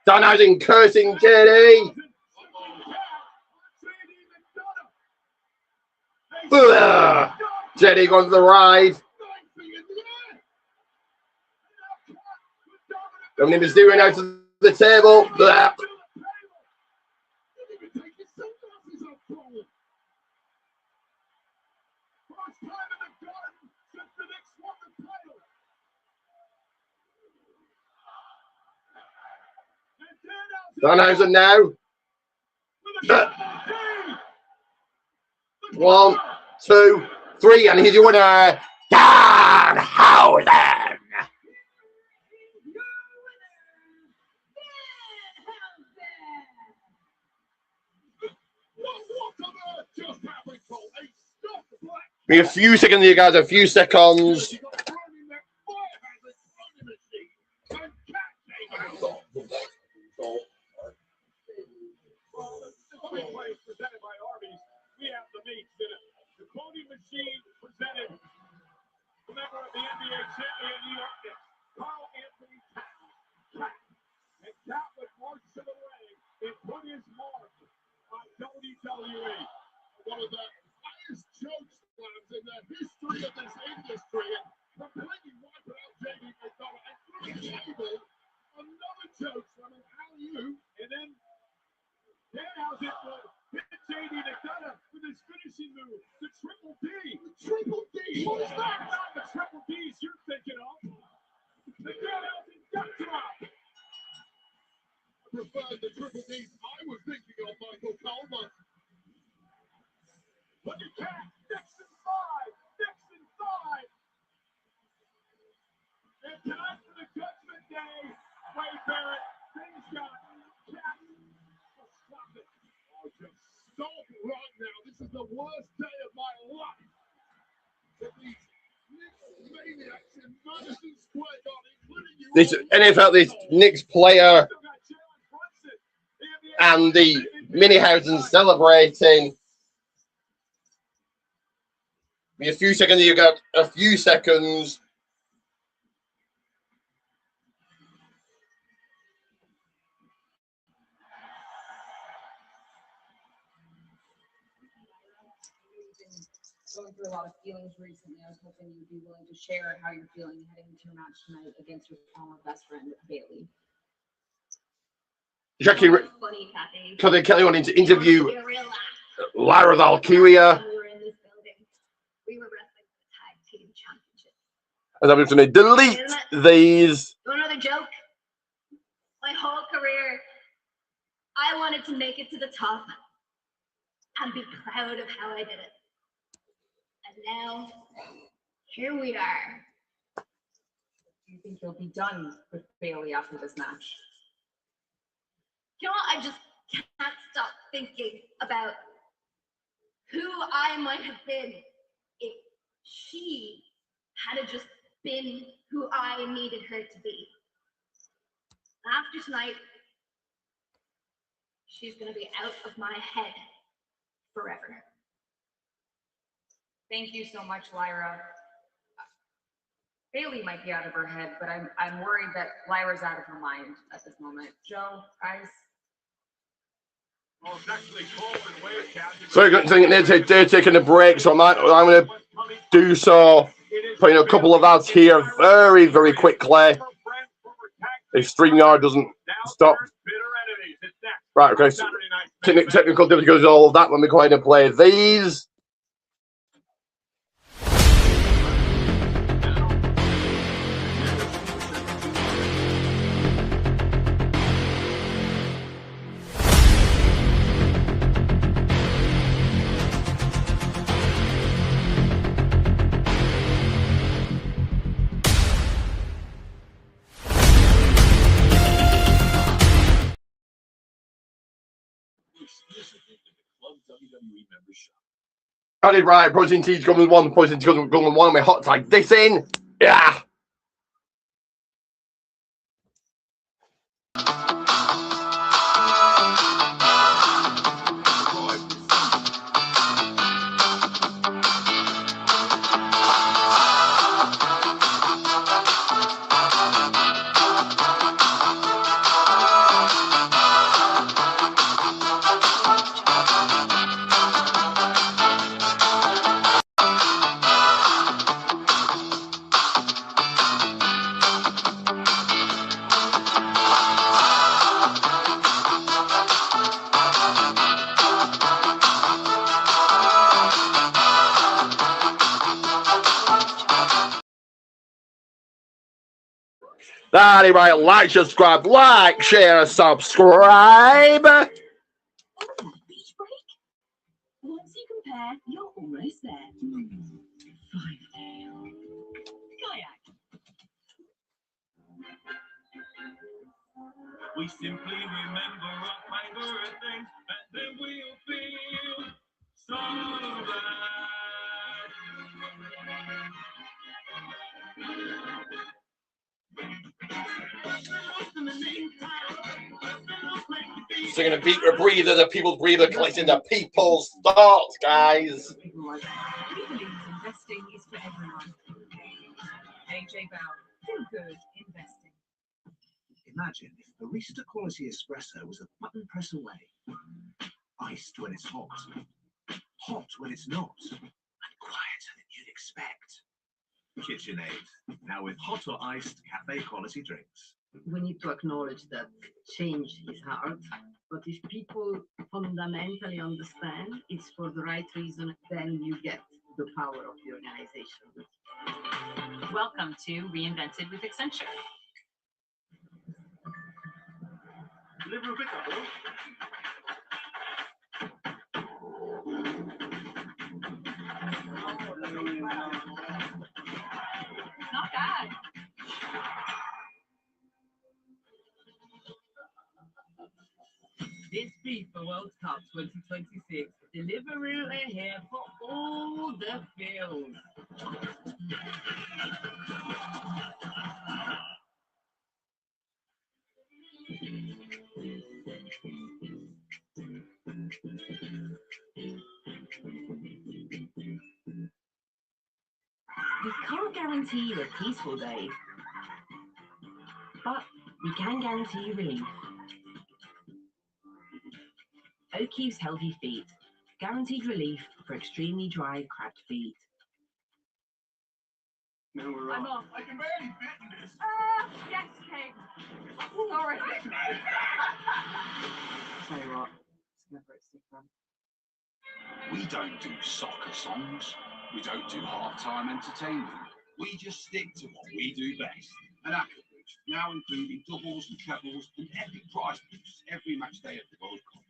Danhausen cursing JD. JD going to the ride. Dominic is doing out to the table. Blah. Danhausen now. 1, 2, 3, and he's your winner, Danhausen. Be a few seconds here, guys. A few seconds. Presented by Arby's. We have the meats in it. The cloning machine presented a member of the NBA champion New York Knicks, Carl Anthony Towns. And that would march to the ring and put his mark on WWE. One of the highest choke slams in the history of this industry. And completely wiped out JD McDonough. And through the table, another choke slam and alley-oop. And then Danhausen would hit JD McDonough with his finishing move, the Triple D. The Triple D? What is that? Not the Triple Ds you're thinking of. The Danhausen gut drop. I prefer the Triple Ds I was thinking of, Michael Cole. Look at that. Next and 5. Next and 5. And tonight for the Judgment Day, Wade Barrett, things got Cat. Just stop right now. This is the worst day of my life. These maniacs in Madison Square Garden, including you. This NFL, this Knicks player and the mini Housen celebrating. In a few seconds, you got a few seconds. Going through a lot of feelings recently. I was hoping you'd be willing to share how you're feeling heading into your match tonight against your former best friend, Bailey. Jackie, Funny, Kathy. Kelly wanted to interview Get a real laugh. Lyra Valkyria. When we were in this building, we were wrestling for the tag team championship. And I'm just going to delete these. You want another joke? My whole career, I wanted to make it to the top and be proud of how I did it. And now, here we are. Do you think you'll be done with Bailey after this match? You know what? I just can't stop thinking about who I might have been if she had just been who I needed her to be. After tonight, she's going to be out of my head forever. Thank you so much, Lyra. Bailey might be out of her head, but I'm worried that Lyra's out of her mind at this moment. Joe, guys. Well, it's actually cold and wet, Kathy. So they're taking a break, so I'm going to do so. Putting a couple of ads here very, very quickly. If StreamYard doesn't stop. Right, okay. So technical difficulties, all of that. Let me go ahead and play these. I did right. Protein T's going with one. Protein T's going with one. My hot tag this in. Yeah. That right. Like, subscribe, subscribe. Beach break? Once you compare, you're almost there. Kayak. We simply remember our favorite things, and then we'll feel so right. So you're gonna beat a breather, the people's breather collecting the people's thoughts, guys. People like that. We believe investing is for everyone. AJ Bell, feel good investing. Imagine if barista quality espresso was a button press away. Iced when it's hot, hot when it's not, and quieter than you'd expect. KitchenAid, now with hot or iced cafe quality drinks. We need to acknowledge that change is hard, but if people fundamentally understand it's for the right reason, then you get the power of the organization. Welcome to Reinvented with Accenture. Deliver a bit of it. Not bad. This FIFA World Cup 2026, Deliveroo are here for all the feels. can't guarantee you a peaceful day, but we can guarantee you relief. O'Keeffe's Healthy Feet. Guaranteed relief for extremely dry, cracked feet. Now we're I'm on. off. I can barely fit in this. Yes, Kate. Sorry. Tell you what, it's never stick on. We don't do soccer songs. We don't do half-time entertainment. We just stick to what we do best. And Aquabridge, now including doubles and trebles and epic prize boosts every match day of the World Cup.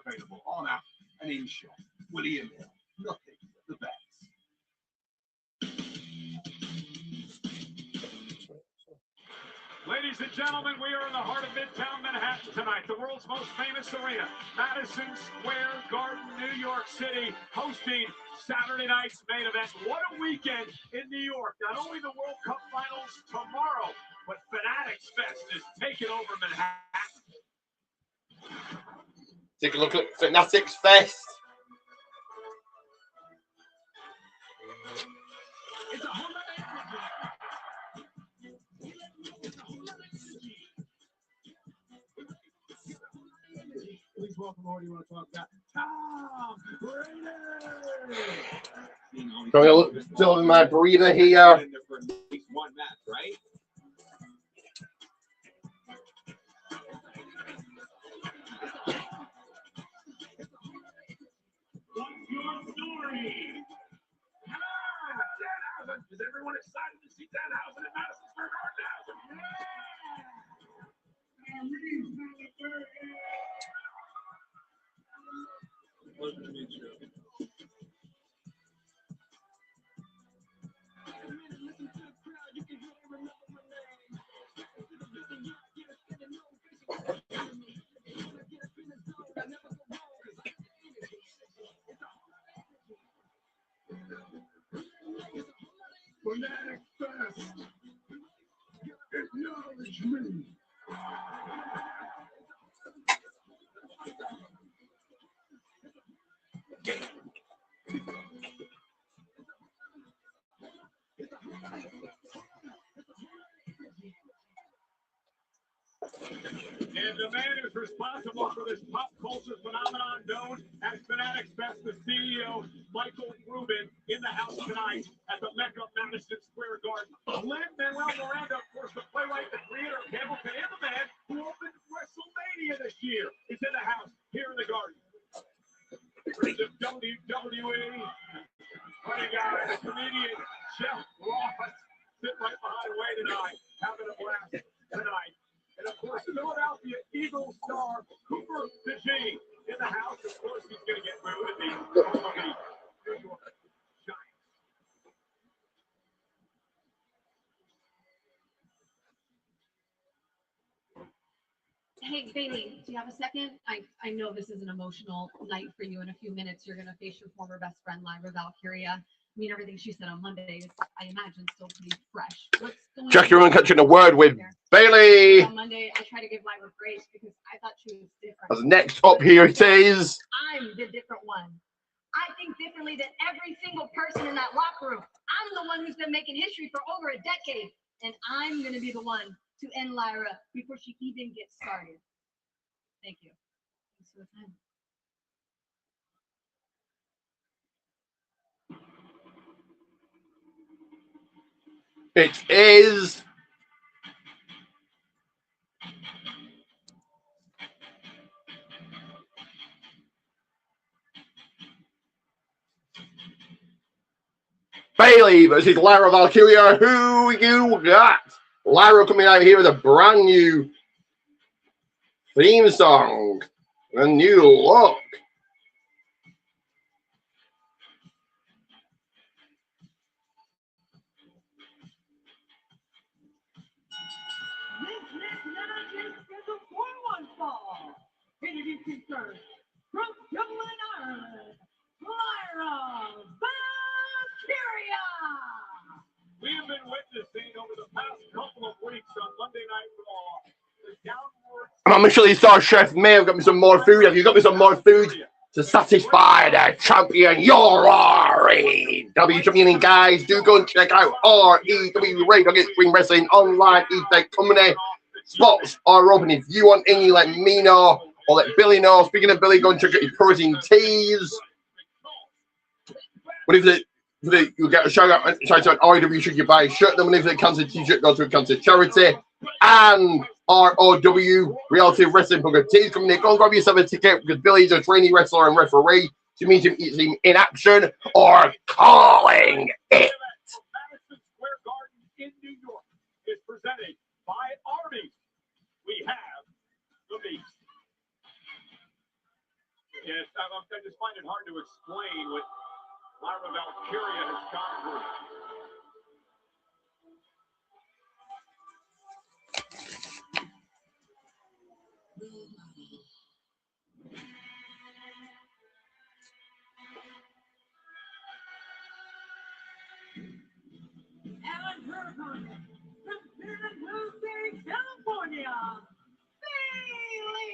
Available on app and in shop. William Hill, nothing but the best. Ladies and gentlemen, we are in the heart of Midtown Manhattan tonight, the world's most famous arena, Madison Square Garden, New York City, hosting Saturday night's main event. What a weekend in New York. Not only the World Cup Finals tomorrow, but Fanatics Fest is taking over Manhattan. Take a look at Fanatics Fest. It's a whole lot of energy. Please welcome, who do you want to talk about? Tom Brady! Still in my breather here. For at least one match, right? What's your story? Is everyone excited to see Danhausen at Madison Square Garden now? Pleasure to meet you. Fanatic Fest. Acknowledge me. And the man who's responsible for this pop culture phenomenon known as Fanatics Fest, the CEO, Michael Rubin, in the house tonight at the Mecca Madison Square Garden. Lin-Manuel Miranda, of course, the playwright, the creator of Hamilton, and the man who opened WrestleMania this year, is in the house here in the Garden. Prince of WWE, funny guy, comedian Jeff Ross, sitting right behind Way tonight, having a blast tonight. And of course, Philadelphia Eagles star Cooper DeJean in the house. Of course, he's going to get booed at the New York Giants. Hey, Bailey, do you have a second? I know this is an emotional night for you. In a few minutes, you're going to face your former best friend, Lyra Valkyria. I mean, everything she said on Monday is, I imagine, still pretty fresh. What's going Jackie on? Roman catching a word with Bailey. On Monday, I tried to give Lyra grace because I thought she was different. As next up here it is. I'm the different one. I think differently than every single person in that locker room. I'm the one who's been making history for over a decade, and I'm going to be the one to end Lyra before she even gets started. Thank you. Thanks for the time. It is Bailey versus Lyra Valkyria. Who you got? Lyra coming out here with a brand new theme song, a new look. Introducing first, from Dublin, Ireland, Lyra Valkyria. We have been witnessing over the past couple of weeks on Monday Night Raw the downward. I'm a Michelin star chef. May have got me some more food. Have you got me some more food to satisfy the champion, your REW champion. Guys, do go and check out REW Radio Against Ring Wrestling online East Company. Spots are open. If you want any, let me know or let Billy know. Speaking of Billy, go and check out your protein teas. What if you get a shout out on REW should you buy a shirt? Then if the cancer t-shirt goes to a cancer charity. And ROW Reality Wrestling Booker T's coming in. Go and grab yourself a ticket because Billy's a trainee wrestler and referee. To meet him in action or calling it. Madison Square Garden in New York is presented by Army. We have the Beast. Yes, I just find it hard to explain what Lyra Valkyria has gone through. And her opponent, from San Jose, California, Bailey.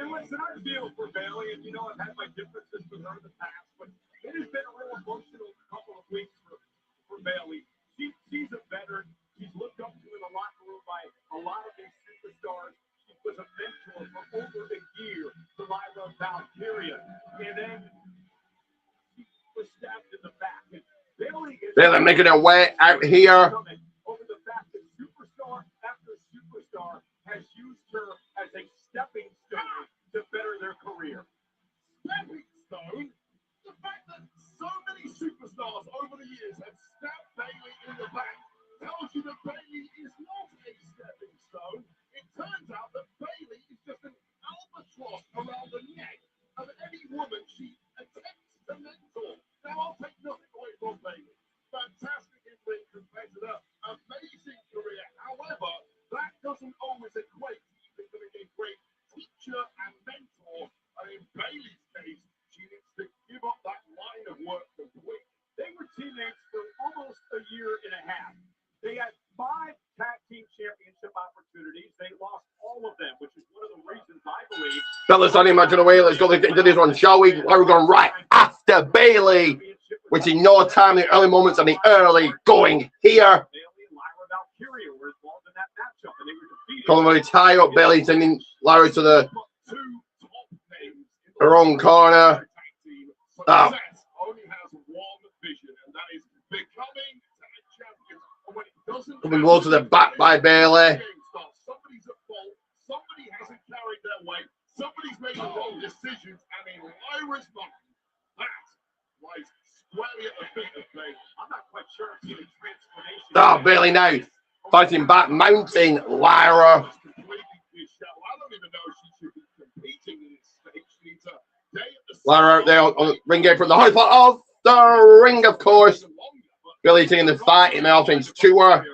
And listen, I feel for Bailey, and you know I've had my differences with her in the past, but it has been a real emotional couple of weeks for Bailey. She's a veteran. She's looked up to in the locker room by a lot of these superstars. She was a mentor for over a year to Lyra Valkyria. And then she was stabbed in the back. And Bailey making her way out here. Over the fact that superstar after superstar has used her as a stepping stone to better their career. Stepping stone? The fact that so many superstars over the years have stabbed Bailey in the back tells you that Bailey is not a stepping stone. It turns out that Bailey is just an albatross around the neck of any woman she attempts to mentor. Now, I'll take nothing away from Bailey. Fantastic in ring compared to the amazing career. However, that doesn't always equate to becoming a great teacher and mentor. And in Bailey's case, she needs to give up that line of work completely. They were teammates for almost a year and a half. They had 5 tag team championship opportunities. They lost all of them, which is one of the reasons I believe. Fellas, don't imagine away. Let's go into this one, shall we? We're going right after Bailey, which in no time, the early moments and the early going here. Bailey and Lyra Valkyria were involved in that matchup, and they were defeated. Calling tie up Bailey, sending Lyra to the her own corner. Oh. Only has one vision, and that is becoming tag champion. And when it doesn't Coming low to the back by Bailey. Somebody's at fault. Somebody hasn't carried their weight. Somebody's made the wrong decisions, and in Lyra's mind, that lies squarely at the feet of Bailey. I'm not quite sure if the transformation. Oh, Bailey now fighting back, mounting Lyra. I don't even know if she should be competing in this stage. She needs a day at the Lyra out there on the ring apron, the high spot of the ring, of course. Bailey taking the fight in the offense to her.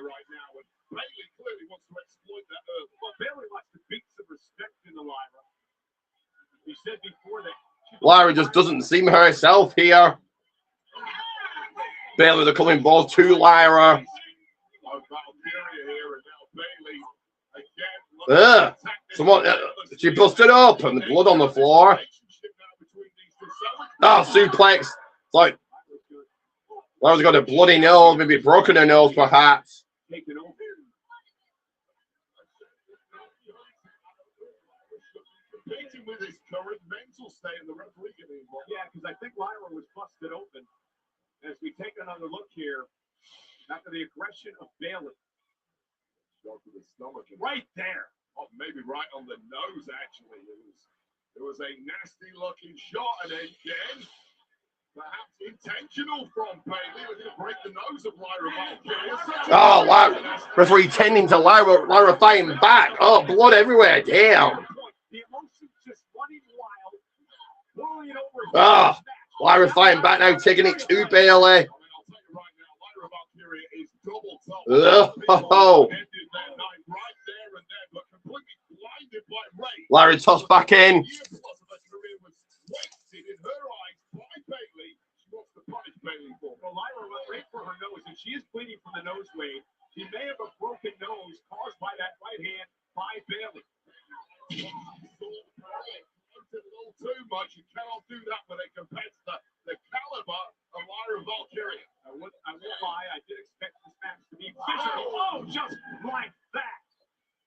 Bailey wants to beat some respect into Lyra. He said before that Lyra just doesn't seem herself here. Bailey, the coming ball to Lyra. Someone, she busted up and the blood on the floor. Oh, suplex. It's like Lyra's got a bloody nose, maybe broken her nose perhaps. taken over. Competing with his current mental state and the referee getting involved. Yeah, because I think Lyra was busted open. As we take another look here, after the aggression of Bailey. Shot to the stomach. Right there. Oh, maybe right on the nose, actually. It was a nasty looking shot, and again, perhaps intentional from Bailey. We're going to break the nose of Lyra Valkyria. Oh, Lyra. Referee tending to Lyra. Lyra fighting back. Oh, blood everywhere. Damn. The emotions just running wild. Rolling over. Oh, Lyra fighting back now, taking it to Bailey. Oh. Lyra tossed back in. Well, Lyra went right for her nose, and she is bleeding from the nose blade. She may have a broken nose caused by that right hand by Bailey. it a little too much. You cannot do that when it compares to the caliber of Lyra Valkyria. I won't lie, I did expect this match to be physical. Oh, just like that.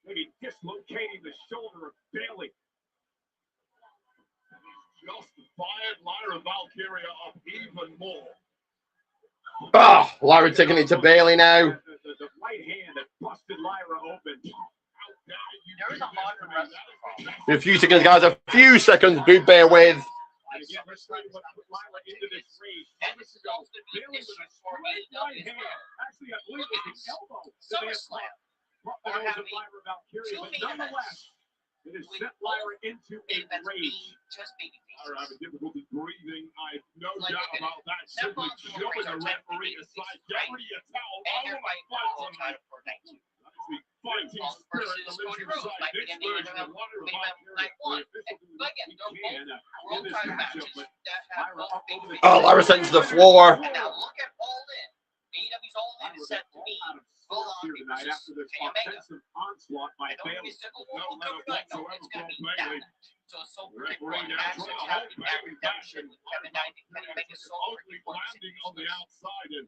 Maybe dislocating the shoulder of Bailey. Just fired Lyra Valkyria up even more. Oh, Lyra taking it to Bailey now. The right hand that busted Lyra open. There is a modern wrestler. A few seconds, guys. A few seconds. Do bear with. And again, let's try what put Lyra into this rage. Moments ago, Bailey with a straight right hand. Actually, I believe it was the elbow. SummerSlam. The nose of Lyra Valkyria, but nonetheless, it has set Lyra into a rage. Lyra having difficulty breathing. I have no doubt about that. Simply shoving the referee aside. Get rid of your towel. I want to fight tonight. That is the fighting spirit that lives inside this version of Lyra Valkyria. Oh, Lyra sent to the floor. Now look at All In. AEW's All In is set to be full on Here tonight after this offensive onslaught by Bailey. no letter whatsoever from Bailey. So it's so predictable. Matches happening every fashion with Kevin Knight and Kenny Omega so Only landing on the outside and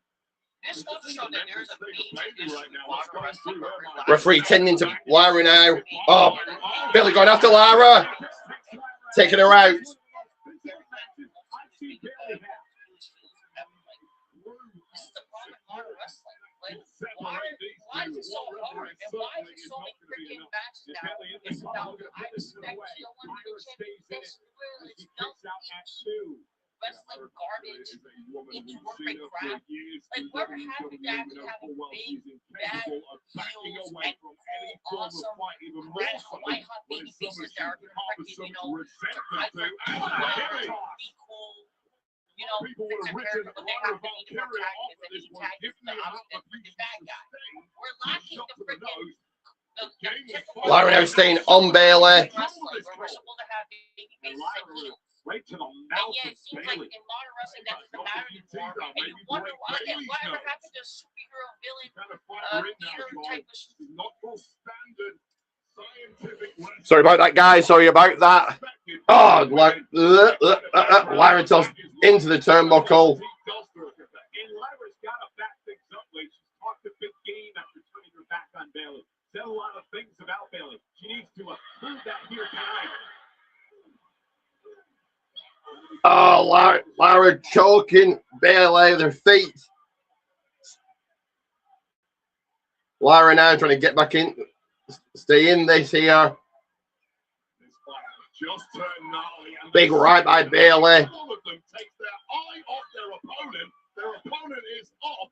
this one showed that there's a major issue with modern wrestling. Referee tending to Lyra now. Oh, Bailey going after Lyra. Taking her out. Why is it so hard? And why is it so many freaking matches now? It's about, I expect you want to be champion. This really is nothing. Wrestling garbage. It's working crap. Like, whoever had to actually have a big, bad heels and cool, awesome, red, white hot baby faces that are going to freaking, be cool. You know, compared to what they have to be protagonists and be antagonists and the freaking bad guy. We're lacking the freaking Lyra now staying on Bailey. We're supposed to have baby faces and heels. Right to the And mouth yeah, it of seems like Bailey. in modern wrestling that doesn't matter anymore. And you wonder why, again, whatever happened to superhero villain theater type of not full standard scientific wrestling. Sorry about that, guys. Sorry about that. Oh, Lyra tossed into the turnbuckle. And Lyra's got to back things up, Lee. She's talked a big game after turning her back on Bailey. Said a lot of things about Bailey. She needs to prove that here tonight. Oh, Lyra choking Bailey with her feet. Lyra now trying to get back in, stay in this here. Just turned gnarly and Big right by Bailey. all of them take their eye off their opponent. Their opponent is off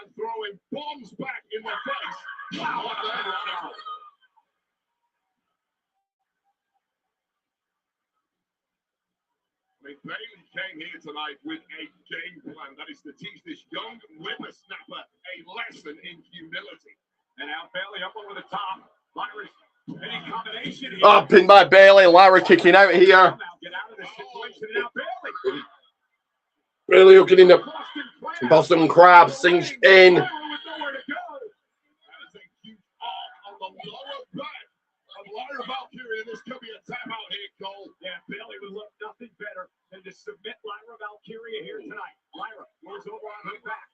and throwing bombs back in their face. Wow, what the hell? I mean, Bailey came here tonight with a game plan. That is to teach this young whippersnapper a lesson in humility. And now Bailey up over the top. Lyra's any combination here. Oh, pinned by Bailey. Lyra kicking out here. Now get out of this situation. And now Bailey. Bailey hooking in the Boston Crab, cinched in. That is a huge arm on the lower back of Lyra Valkyria. This could be a timeout here, Cole. Yeah, Bailey would look nothing better than to submit Lyra Valkyria here tonight. Lyra goes over on her back.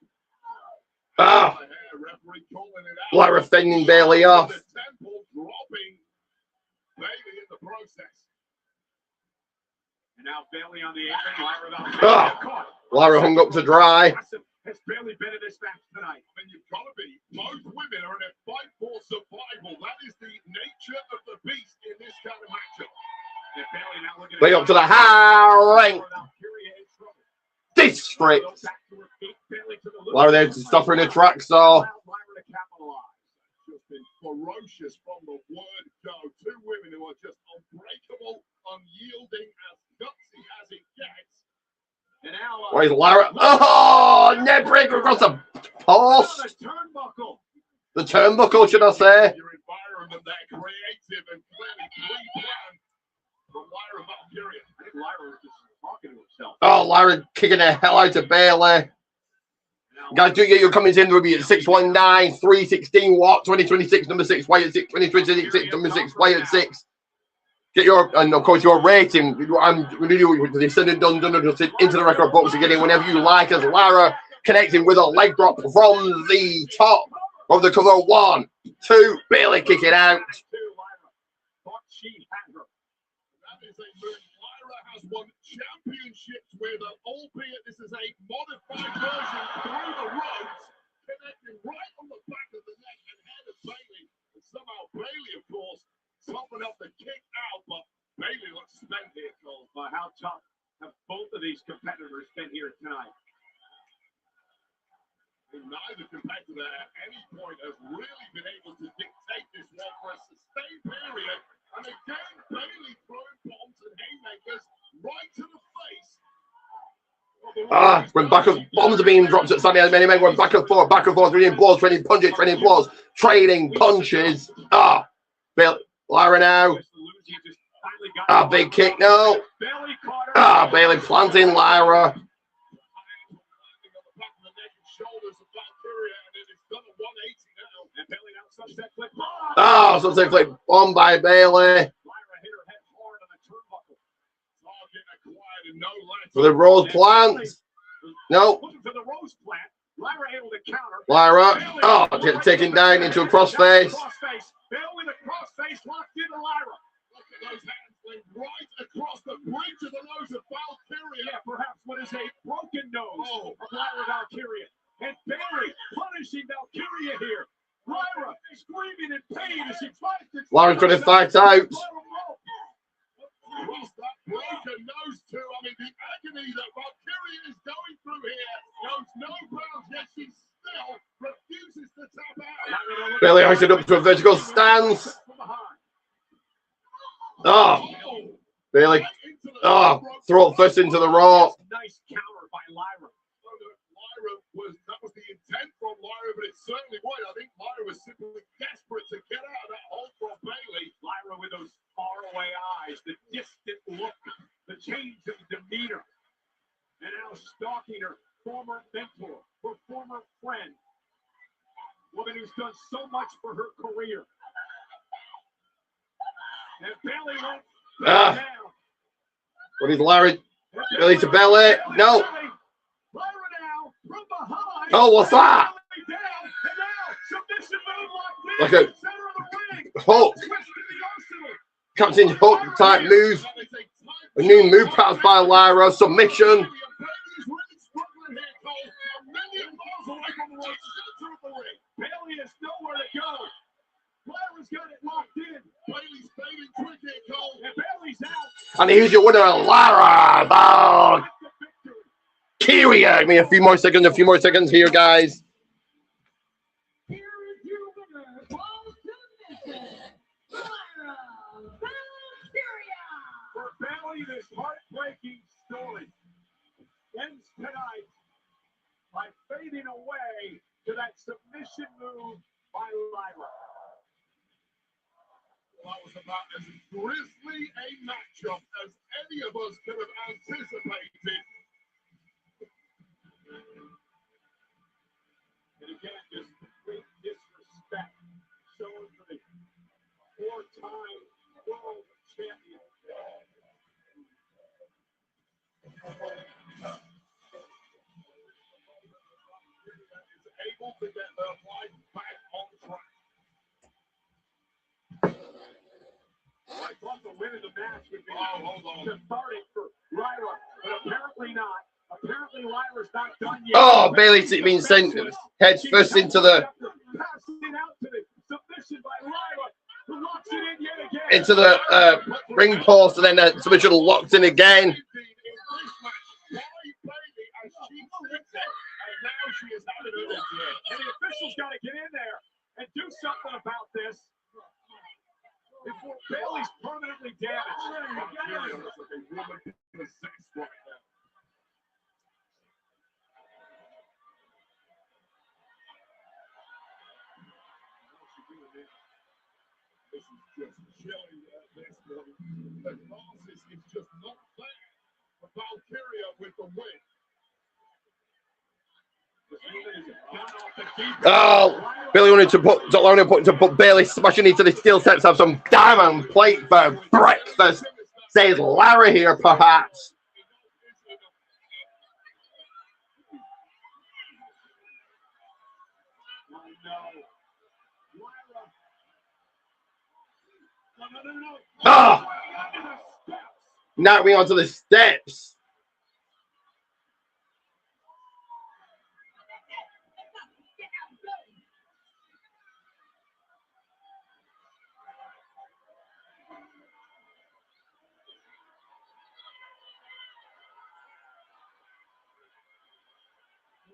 Ah, Referee calling it out. Lyra fending Bailey off. The temple dropping Bailey in the process. And now Bailey on the apron. Lyra Valkyria caught. Lyra hung up to dry. Has Bailey been in this match tonight? I mean, you've got to be. Both women are in a fight for survival. That is the nature of the beast in this kind of matchup. And Bailey now looking Way up to the high rank. District. Lyra there to stop her in the track, so. Just been ferocious from the word go. Two women who are just unbreakable, unyielding, as gutsy as it gets. And now, Where's Lyra? Oh, neck breaker across the post. The turnbuckle, should I say? Your environment there, creative and clearly pre-planned from Lyra Valkyria. I think Lyra was just talking to herself. Oh, Lyra kicking the hell out of Bailey. Guys, do get your comments in. We'll be at 619-316 Watt 2026 number 6 Wyatt 6 2026 number 6 Wyatt 6. Get your, and of course your rating. I'm going to do the said and done just into the record books again whenever you like. As Lara connecting with a leg drop from the top of the cover. 1, 2, Bailey kick it out. Lyra has won championships with her, albeit this is a modified version through the ropes, connecting right on the back of the neck and head of Bailey. And somehow Bailey, of course, topping up the kick out, but Bailey looks spent here, Cole. How tough have both of these competitors been here tonight? And neither competitor at any point has really been able to dictate this one for a sustained period. And again, Bailey throwing bombs and haymakers right to the face. When back of bombs are being dropped at Sammy, many men going back and forth, trading blows, trading punches, trading blows, trading punches. Lyra now. Big kick now. Bailey planting Lyra. Sunset flip bomb by Bailey. For the rose plant. No. Lyra. Taken down into a crossface. Bailey with a crossface locked into Lyra. Look at those hands laying right across the bridge of the nose of Valkyria. Yeah, perhaps what is a broken nose of Lyra Valkyria. And Bailey punishing Valkyria here. Lyra screaming in pain as she tries to. Lyra's going to fight out. Across that broken nose too. I mean, the agony that Valkyria is going through here knows no bounds, yet she still refuses to tap out. Bailey hoisted up to a vertical stance. Bailey. Throat first into the rope. Nice counter by Lyra. That was the intent from Lyra, but it certainly was. I think Lyra was simply desperate to get out of that hold from Bailey. Lyra with those faraway eyes, the distant look, the change of demeanor, and now stalking her former mentor, her former friend, woman who's done so much for her career. And Bailey won't back down. What is Lyra? Bailey to Bailey. No. Lyra now from behind. Oh, what's that? Like a hook. Captain Hook type move. A new move perhaps by Lyra. Submission. Bailey has nowhere to go. Lyra's got it locked in. Bailey's fading quickly, Cole. And Bailey's out. And here's your winner, Lyra Valkyria. Give me a few more seconds here, guys. Here is your winner, by submission, Lyra Valkyria. For Bailey, this heartbreaking story ends tonight by fading away to that submission move by Lyra. That was about as grisly a matchup as any of us could have anticipated. And again, just great disrespect shown for the four-time world champion. Is able to get her life back on track. I thought the win of the match would be cathartic for Lyra, but apparently not. Apparently Lyra's not done yet. Oh, Bailey's being sent head first into the ring post, and then submission locked in again. And the officials got to get in there and do something about this before Bailey's permanently damaged. This is just chilling at this point. The Francis is just not there for Valkyria with the win. Oh, to put Bailey smashing into the steel steps, have some diamond plate for breakfast. Says Larry here, perhaps. Ah! Now we onto the steps.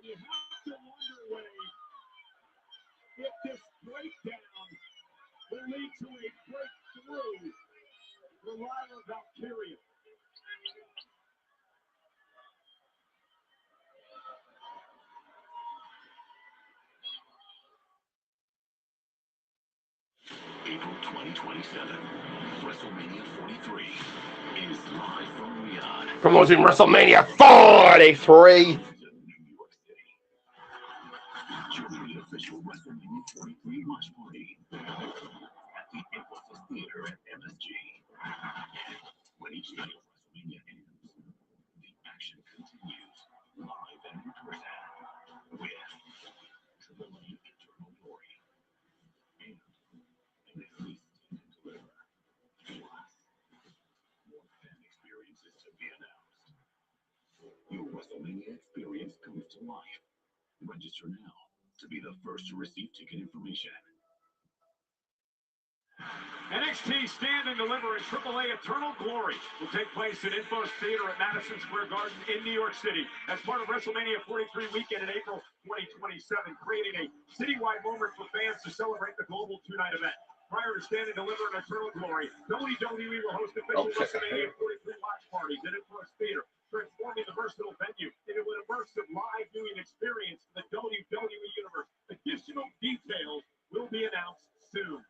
You have to wonder, Wade, if this breakdown will lead to a breakthrough for Lyra Valkyria. April 2027, WrestleMania 43 is live from Riyadh. Promoting WrestleMania 43. Join the official WrestleMania 43 watch party at the Emphasis Theater at MSG. When each night of WrestleMania ends, the action continues live and in person with Triple H Eternal Glory and an exclusive to deliver. Plus, more fan experiences to be announced. Your WrestleMania experience comes to life. Register now to be the first to receive ticket information. NXT Stand and Deliver and AAA Eternal Glory will take place at Infos Theater at Madison Square Garden in New York City as part of WrestleMania 43 weekend in April 2027, creating a citywide moment for fans to celebrate the global two-night event. Prior to Stand and Deliver and Eternal Glory, WWE will host official WrestleMania 43 watch parties at Infos Theater, transforming the versatile venue into an immersive live viewing experience for the WWE Universe. Additional details will be announced soon.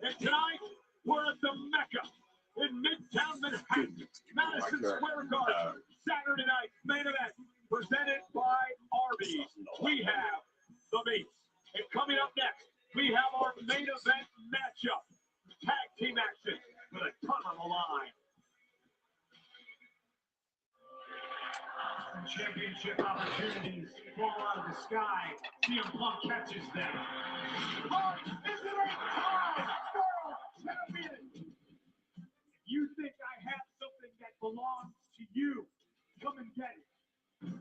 And tonight, we're at the Mecca in Midtown Manhattan, Madison Square Garden. Saturday night main event presented by Arby's. We have the Beats. And coming up next, we have our main event matchup. Tag team action with a ton on the line. Championship opportunities fall out of the sky. CM Punk catches them. Punk is the world champion. You think I have something that belongs to you? Come and get it. 9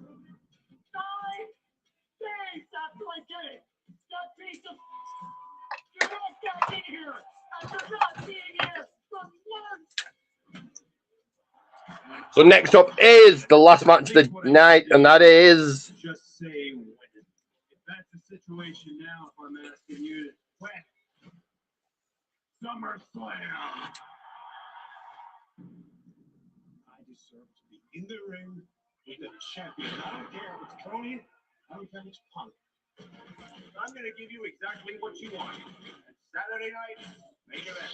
days after I get it, that piece of you're not back in here, and you're not being here for months. So next up is the last match of the night, and that is Just say when. If that's the situation now, if I'm asking you to when. SummerSlam. I deserve to be in the ring with the champion. I don't care if it's Tony, I don't care if it's Punk. I'm going to give you exactly what you want. Saturday night, main event.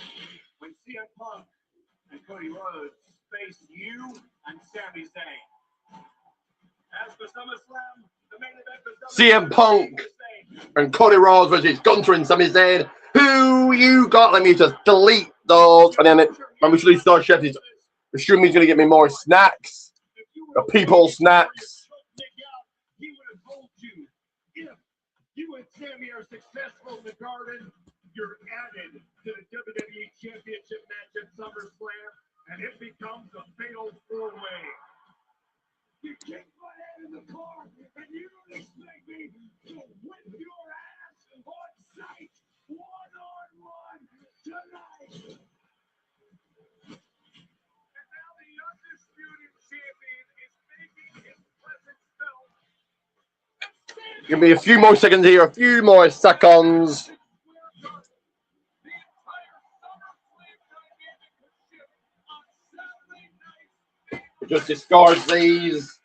When CM Punk and Cody Rhodes face you and Sami Zayn. As for SummerSlam, the main event for CM Punk and Cody Rhodes versus Gunther and Sami Zayn. Who you got? Let me just delete those, and then when we should start chef is assuming he's going to get me more snacks, the people snacks. He would have told you if you and Sami are successful in the Garden, you're added to the WWE Championship match at SummerSlam, and it becomes a fatal four-way. You kick my head in the car, and you don't expect me to whip your ass on sight, one-on-one, tonight. And now the undisputed champion is making his presence felt. Give me a few more seconds here, a few more seconds. Just discard these.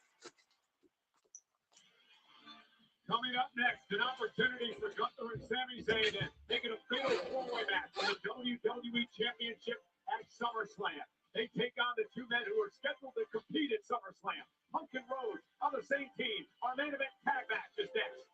Coming up next, an opportunity for Gunther and Sami Zayn to make it a fatal four-way match for the WWE Championship at SummerSlam. They take on the two men who are scheduled to compete at SummerSlam. Punk and Rose on the same team. Our main event tag match is next.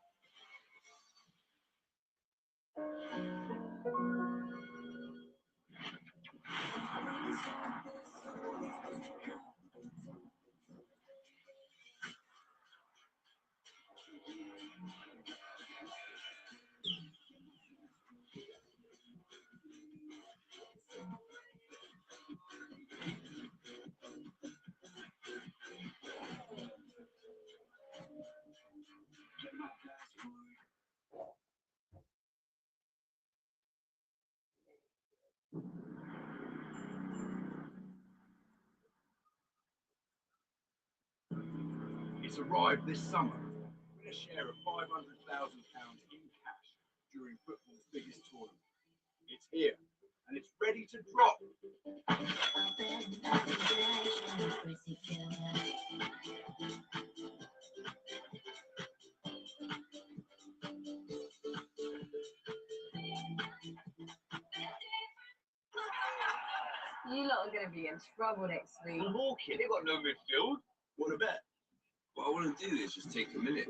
It's arrived this summer with a share of £500,000 in cash during football's biggest tournament. It's here and it's ready to drop. You lot are going to be in trouble next week. I'm walking. They've got no midfield. Want to bet? What I want to do is just take a minute.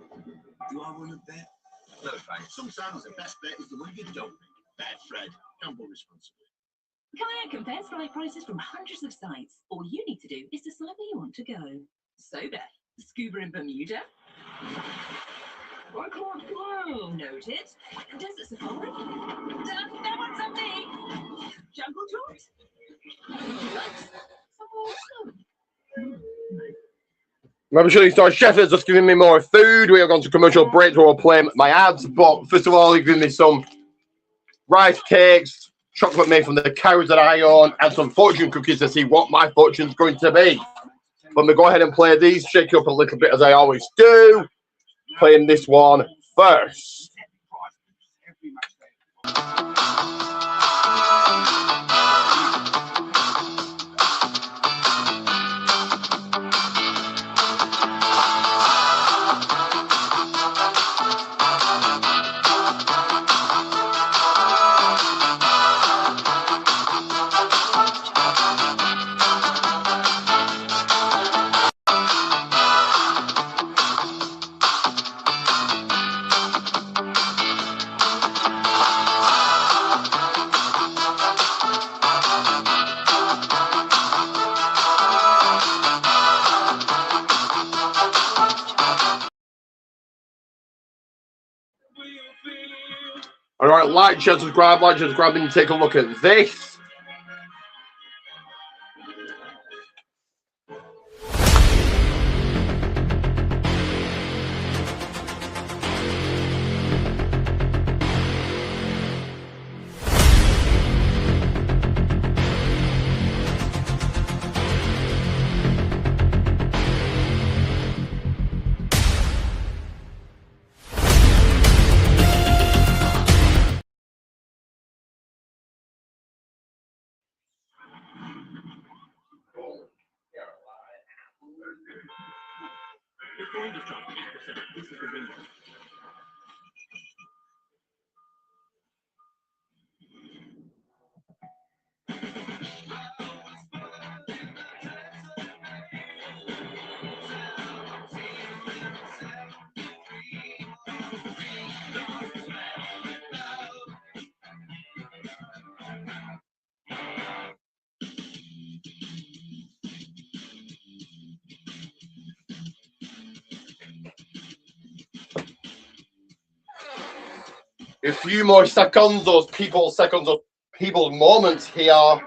Do I want to bet? No, thanks. Sometimes the best bet is the one you don't make. Bet, Fred. Gamble responsibly. Kayak compares flight prices from hundreds of sites. All you need to do is decide where you want to go. So, Beth, scuba in Bermuda? I can't go. Noted. Desert safari? That one's on me. Jungle tours? Remember, Shirley Star Chef is just giving me more food. We are going to commercial break where I'll play my ads. But first of all, he's giving me some rice cakes, chocolate made from the cows that I own, and some fortune cookies to see what my fortune's going to be. Let me go ahead and play these, shake it up a little bit as I always do. Playing this one first. All right, like, share, subscribe, and take a look at this. This is the window. A few more seconds, those people's moments here.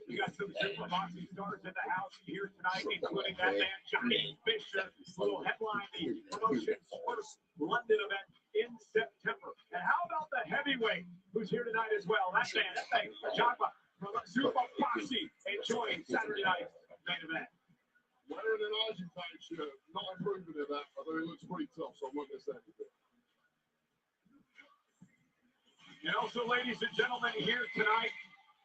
We got some super boxing stars in the house here tonight, including that man, Johnny Fisher, who will headline the promotion's first London event in September. And how about the heavyweight who's here tonight as well? That man, Jagba from Super Boxing, enjoying Saturday night's main event. myself, so I'm not going to say anything. And also, ladies and gentlemen, here tonight,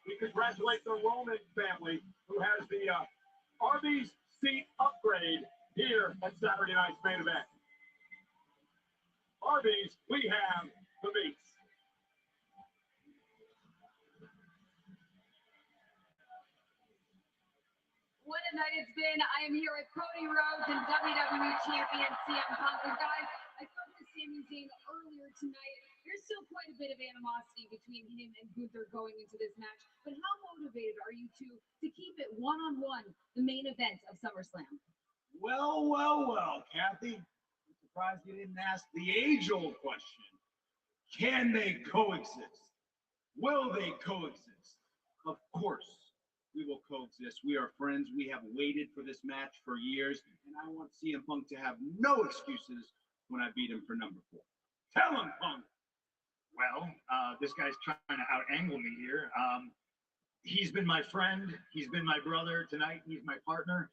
we congratulate the Roman family who has the Arby's seat upgrade here at Saturday night's main event. Arby's, we have the meats. What a night it's been. I am here with Cody Rhodes and WWE Champion CM Punk. And guys, I spoke to Sami Zayn earlier tonight. There's still quite a bit of animosity between him and Gunther going into this match. But how motivated are you two to keep it one-on-one, the main event of SummerSlam? Well, well, well, Kathy. I'm surprised you didn't ask the age-old question. Can they coexist? Will they coexist? Of course, we will coexist. We are friends. We have waited for this match for years, and I want CM Punk to have no excuses when I beat him for number 4. Tell him, Punk. Well, this guy's trying to out-angle me here. He's been my friend. He's been my brother. Tonight, he's my partner.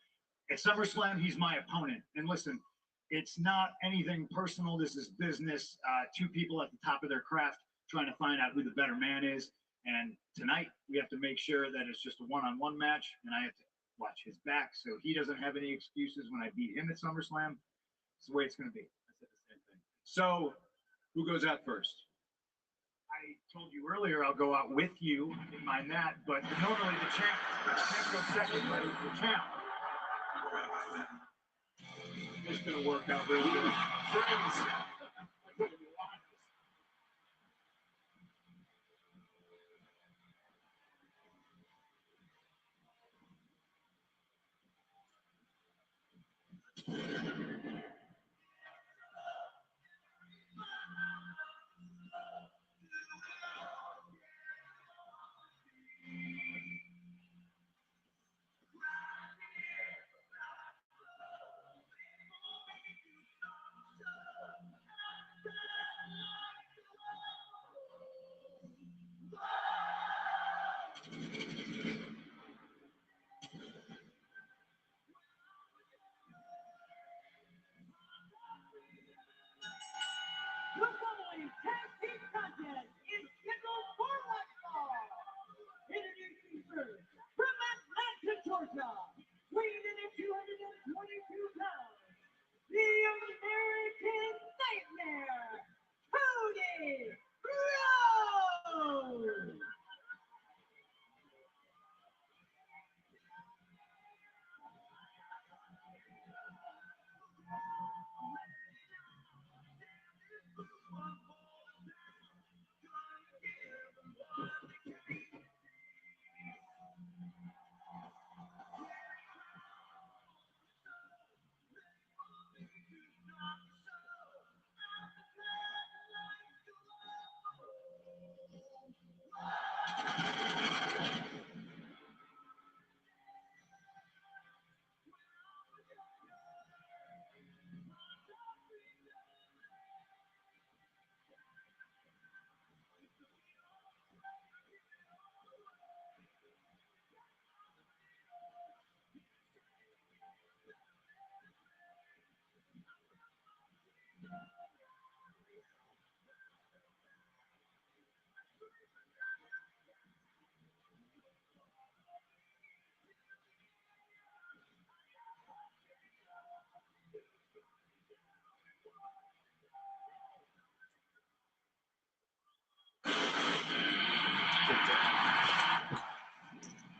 At SummerSlam, he's my opponent. And listen, it's not anything personal. This is business. Two people at the top of their craft trying to find out who the better man is. And tonight, we have to make sure that it's just a one-on-one match, and I have to watch his back so he doesn't have any excuses when I beat him at SummerSlam. It's the way it's going to be. I said the same thing. So, who goes out first? I told you earlier I'll go out with you in my mat, but normally the champ goes second, but he's the champ. It's going to work out really good. Friends. The following tag team contest is scheduled for one fall. Introducing first, from Atlanta, Georgia, weighing in at 222 pounds, the American Nightmare, Cody Rhodes.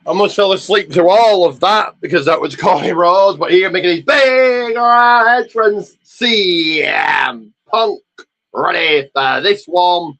I almost fell asleep to all of that because that was Cody Rhodes, but here making his big entrance, CM Punk, ready for this one.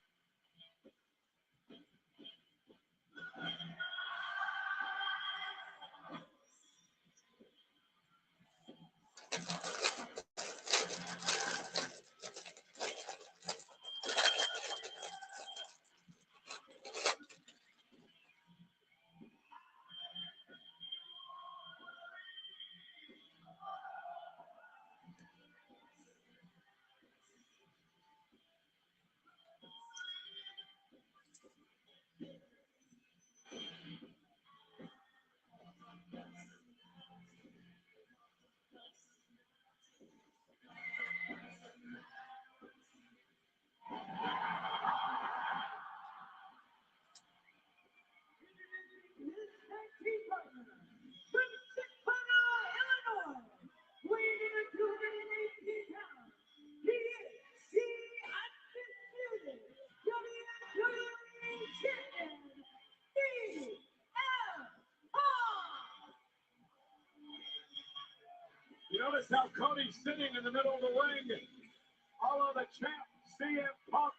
Notice how Cody's sitting in the middle of the ring. All of the champ, CM Punk.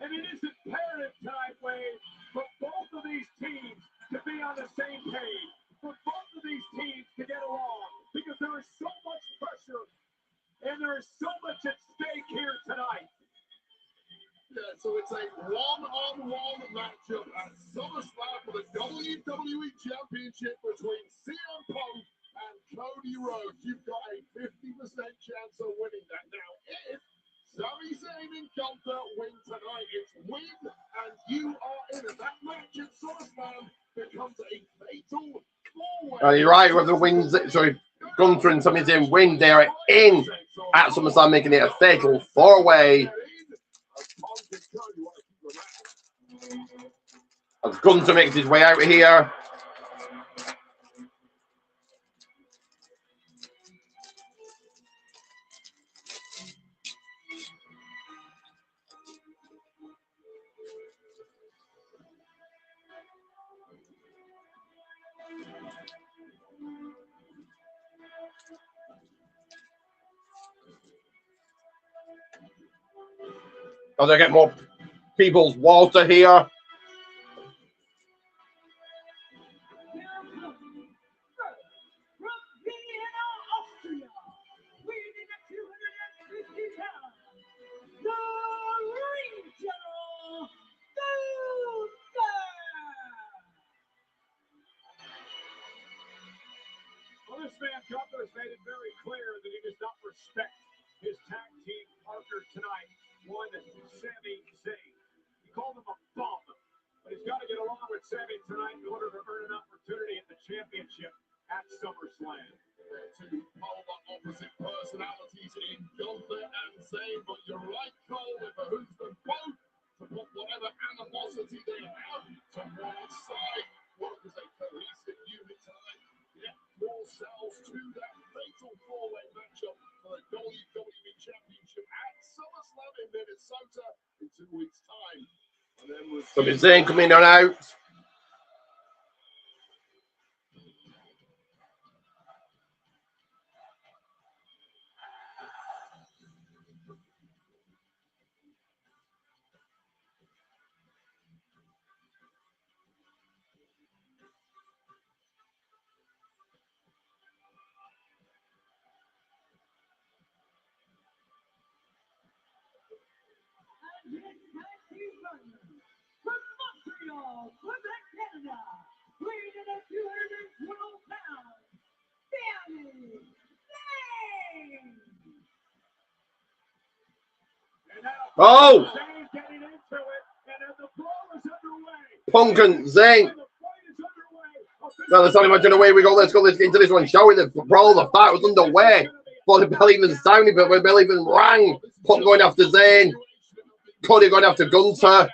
And it is imperative tonight, Wade, for both of these teams to be on the same page, for both of these teams to get along, because there is so much pressure and there is so much at stake here tonight. Yeah, so it's a one-on-one matchup at SummerSlam for the WWE Championship between CM Punk and Cody Rhodes. You've got a 50% chance of winning that. Now, if Sami Zayn and Gunther win tonight, it's win and you are in. And that match at SummerSlam becomes a fatal four-way. You're right, whoever wins it, sorry, Gunther and Sami Zayn win, they're in at SummerSlam, making it a fatal four-way. As Gunther makes his way out of here. As I get more people's water here. Well, this man, Gunther, has made it very clear that he does not respect his tag team partner tonight, one Sami Zayn. He called him a bum, but he's got to get along with Sami tonight in order to earn an opportunity at the championship at SummerSlam. Two polar opposite personalities in Gunther and Zayn, but you're right, Cole, it behooves them both to put whatever animosity they have to one side. Work as a cohesive unit tonight. Get yourselves to that fatal four-way matchup for the WWE Championship at SummerSlam in Minnesota in 2 weeks' time. And then we'll Sami Zayn coming on out. From Montreal, Quebec, Canada, weighing in at 212 pounds, Sami Zayn. Oh! Zayn getting into it, and as the brawl is underway, Punk and Zayn. Now let's only imagine away we go. Let's get into this one, shall we? The brawl, the fight was underway. Before the bell even sounded, but the bell even rang. Punk going after Zayn. Cody going after Gunther.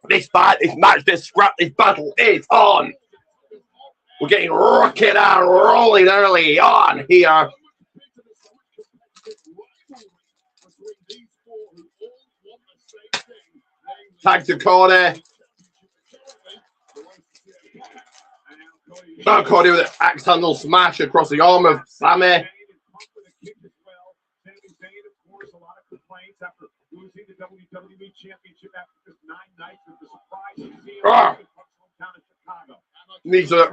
This fight, this match, this scrap, this battle is on. We're getting rocket and rolling early on here. Tag to Cody. Now Cody with an axe handle smash across the arm of Sami. After losing the WWE Championship after just 9 nights with the surprise of CM down in Chicago. Needs a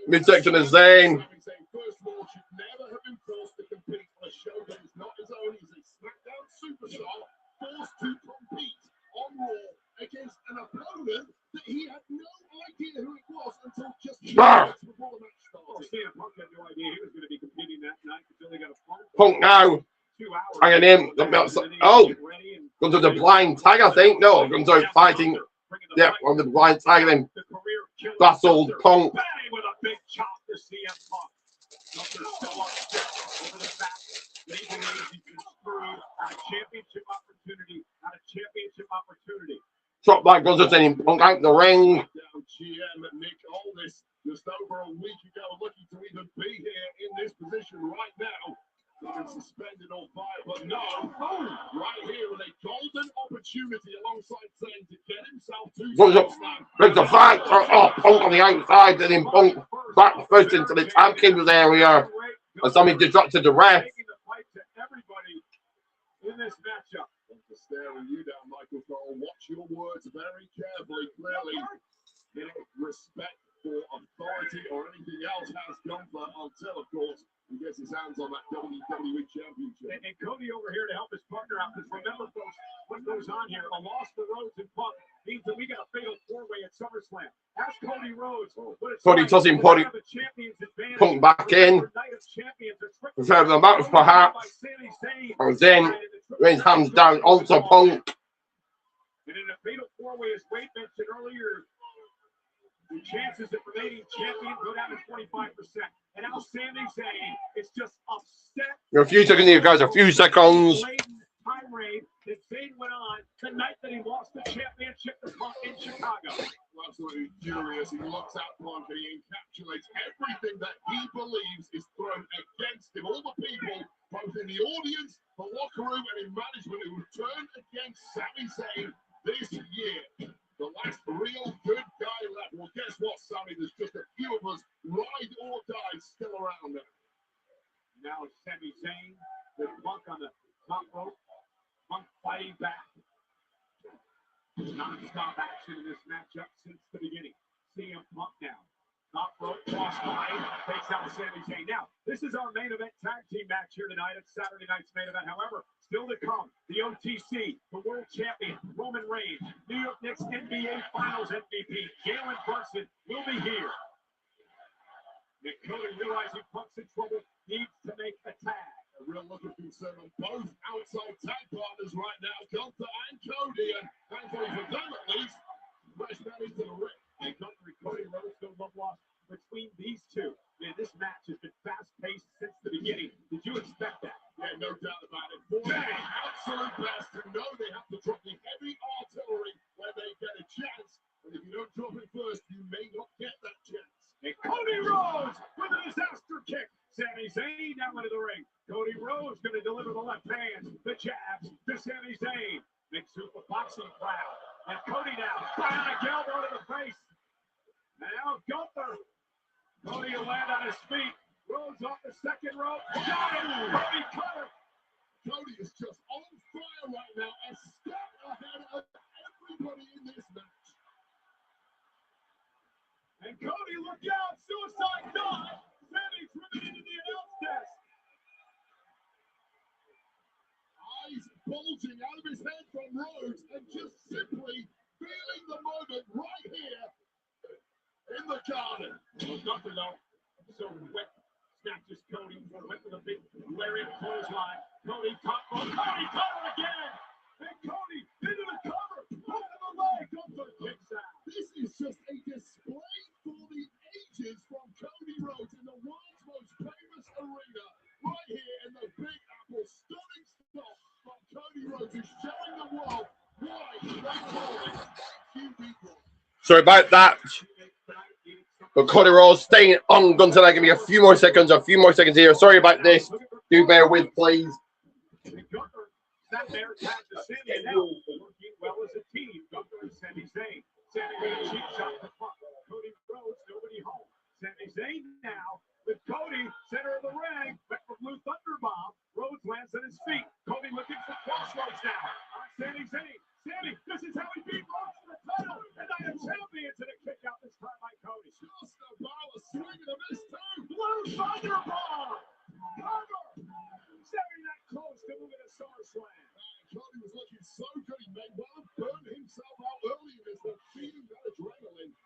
midsection of Zayn. First of all, should never have been forced to compete for a show that is not his own. He's a SmackDown superstar, forced to compete on Raw against an opponent that he had no idea who it was until just minutes before the match started. CM Punk had no idea he was going to be competing that night until he got a phone call. Punk now. Hanging in. Oh, Gunther the blind tag, I think. No, Gunther fighting. Yeah, on the blind tag. Then battled Punk. With a big chop to CM Punk. Gunther still upset over the fact that he believes he's been screwed out of championship opportunity. Drop back Gunther sending Punk out the ring. GM Nick Aldis just over a week ago, lucky to even be here in this position right now. Been suspended or fired, but no, right here with a golden opportunity alongside Zayn to get himself to Gunther brings the fight. Oh, Punk on the outside, and then Punk back first into the tag team's area. And Sammy disrupted the ref. In this matchup, I'm just staring you down, Michael Cole. Watch your words very carefully. Clearly, respect for authority or anything else has comfort until, of course, he gets his hands on that WWE Championship. And Cody over here to help his partner out. Because remember, folks, what goes on here? A loss for Rhodes and Punk means that we got a fatal four-way at SummerSlam. Ask Cody Rhodes. Cody tossing Punk back in. Reserve the match, perhaps. And then Reigns hands down onto Punk. And in a fatal four-way, as Wade mentioned earlier, the chances of remaining champion go down to 25%. And now Sami Zayn is just upset. A few seconds here, guys. A few seconds. Tirade that Zayn went on the night that he lost the championship to Punk in Chicago. Absolutely furious. He looks at Punk and he encapsulates everything that he believes is thrown against him. All the people, both in the audience, the locker room, and in management, who turned against Sami Zayn this year. The last real good guy left. Well, guess what, Sammy? There's just a few of us, ride or die, still around there. Now it's Sami Zayn with Punk on the top rope. Punk fighting back. Non-stop action in this matchup since the beginning. CM Punk now. Top rope, crossbody, takes out Sami Zayn. Now, this is our main event tag team match here tonight at Saturday night's main event. However, still to come, the OTC, the world champion, Roman Reigns, New York Knicks NBA Finals MVP, Jaylen Brunson will be here. And Cody, realizing Punk's in trouble, needs to make a tag. A real look of concern on both outside tag partners right now, Gunther and Cody, and thankfully for them at least, fresh that into the ring. And Gunther and Cody Rhodes no love lost between these two. Man, this match has been fast-paced since the beginning. Did you expect that? Yeah, no doubt about it. For the absolute best who know they have to drop the heavy artillery where they get a chance. And if you don't drop it first, you may not get that chance. And Cody Rhodes with a disaster kick. Sami Zayn now into the ring. Cody Rhodes going to deliver the left hand, the jabs to Sami Zayn. Mixed with the boxing crowd. And Cody now, bionic elbow to the face. Now Gunther. Cody will land on his feet. Rhodes off the second rope. Got him. Cody cutter. Cody is just on fire right now, a step ahead of everybody in this match. And Cody, look out, suicide dive. Sami's driven into the announce desk. Eyes bulging out of his head from Rhodes and just simply feeling the moment right here in the garden. Well, Gunther, though, so wet, snatches Cody, went with a big lariat clothesline. Cody top rope, Cody cover again! And Cody into the cover, put it in the leg, Gunther kicks out. This is just a display for the ages from Cody Rhodes in the world's most famous arena, right here in the Big Apple. Stunning stuff from Cody Rhodes is showing the world why they call it QB. Sorry about that. But Cody Rhodes staying on Gunther. Give me a few more seconds here. Sorry about this. Do bear with, please. Gunther sat there, tapped to Sami, and now working well as a team. Gunther and Sami Zayn. Sami with a cheap shot to Punk. Cody Rhodes, nobody home. Sami Zayn now with Cody, center of the ring, back for Blue Thunder Bomb. Rhodes lands on his feet. Cody looking for crossroads now. On Sami Zayn. Sami, this is how he beat Rhodes for the title. And I am champion to the kick out this time by Cody. Just a ball of swinging a miss too. Blue Thunder Bomb. Cover. Sami that close to moving to SummerSlam. Cody was looking so good. He may well have burned himself out early in this, but feeding that adrenaline.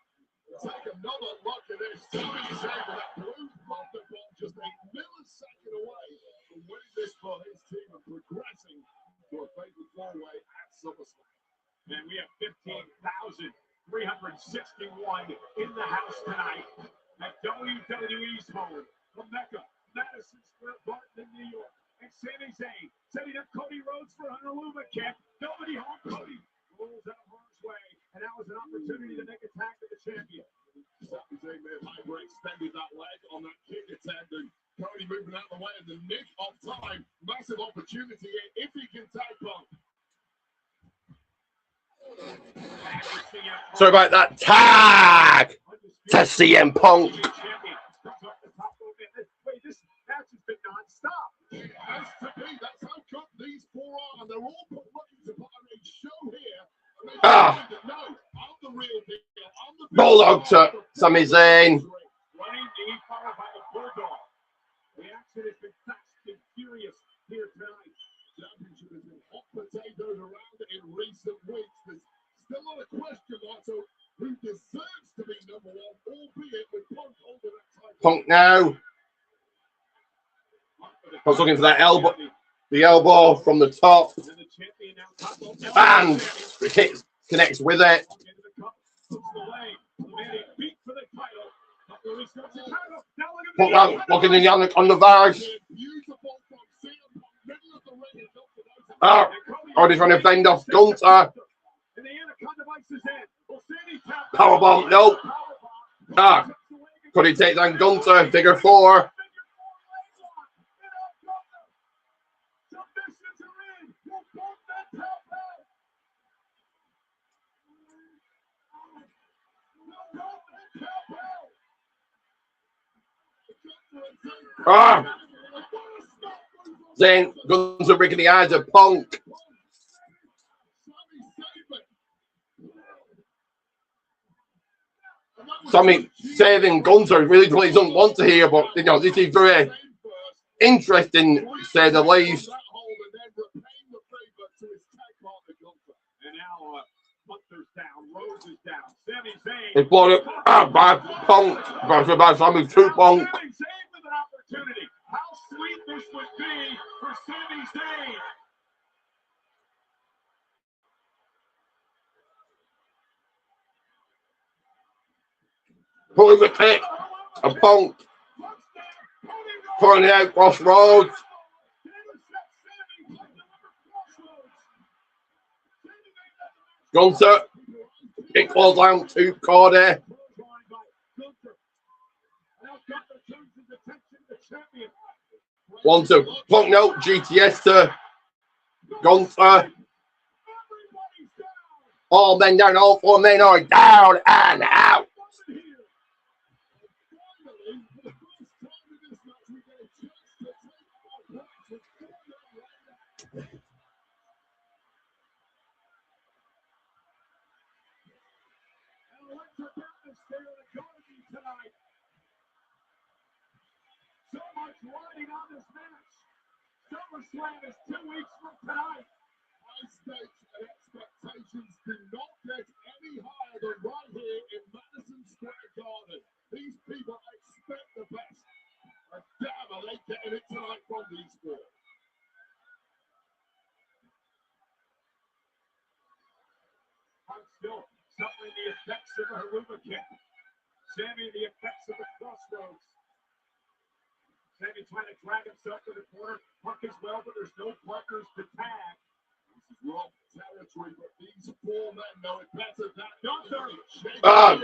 Take another look at this. Sami Zayn with that Blue Thunder Bomb just a millisecond away from winning this for his team and progressing to a fatal four-way at SummerSlam. And we have 15,361 in the house tonight at WWE's home, the Mecca, Madison Square Garden in New York. And Sami Zayn setting up Cody Rhodes for an Aluma kick. Nobody home. Cody rolls out of harm's way. And now is an opportunity to make a tag to the champion. Sami Zayn may have hyperextended that leg on that kick attempt, and Cody moving out of the way in the nick of time. Massive opportunity here if he can tag Punk. Sorry about that. Tag to CM Punk. stop. Has to be. That's how good these four are. And they're all looking to put on a show here. And they decided, no, I'm the real deal. I'm the big Bulldog to Sami Zayn. Running knee followed by the Bulldog. The action has been fast and furious here tonight. Championship has been hot potatoes around it in recent weeks. There's still not a question mark. So who deserves to be number one, albeit with Punk holding that title. Punk now. I was looking for that elbow. The elbow from the top. And the kick connects with it. Punk now looking in on the vibes. Oh, he's trying to fend off Gunther. Powerbomb, no. Could he take down Gunther? Figure four. Zayn, Gunther breaking the eyes of Punk. Sami saving Gunther really doesn't want to hear, but you know, this is very interesting, to say the least. It's blown up by Punk. By Sami to Punk. How sweet this would be for Sami Zayn. Pulling the kick. A Punk. Pulling it out crossroads. Gunther. Kick falls down to Cody. One to Punk, no, GTS to Gunther. All men down, all four men are down and out. So much riding on this match. SummerSlam is 2 weeks from tonight. High stakes and expectations do not get any higher than right here in Madison Square Garden. These people expect the best. And damn, are they getting it tonight from these four? I'm still suffering the effects of a Haruma kick. Sami, the effects of the crossroads. Sami trying to drag himself to the corner. Punk as well, but there's no partners to tag. This is rough territory, but these four men know it better than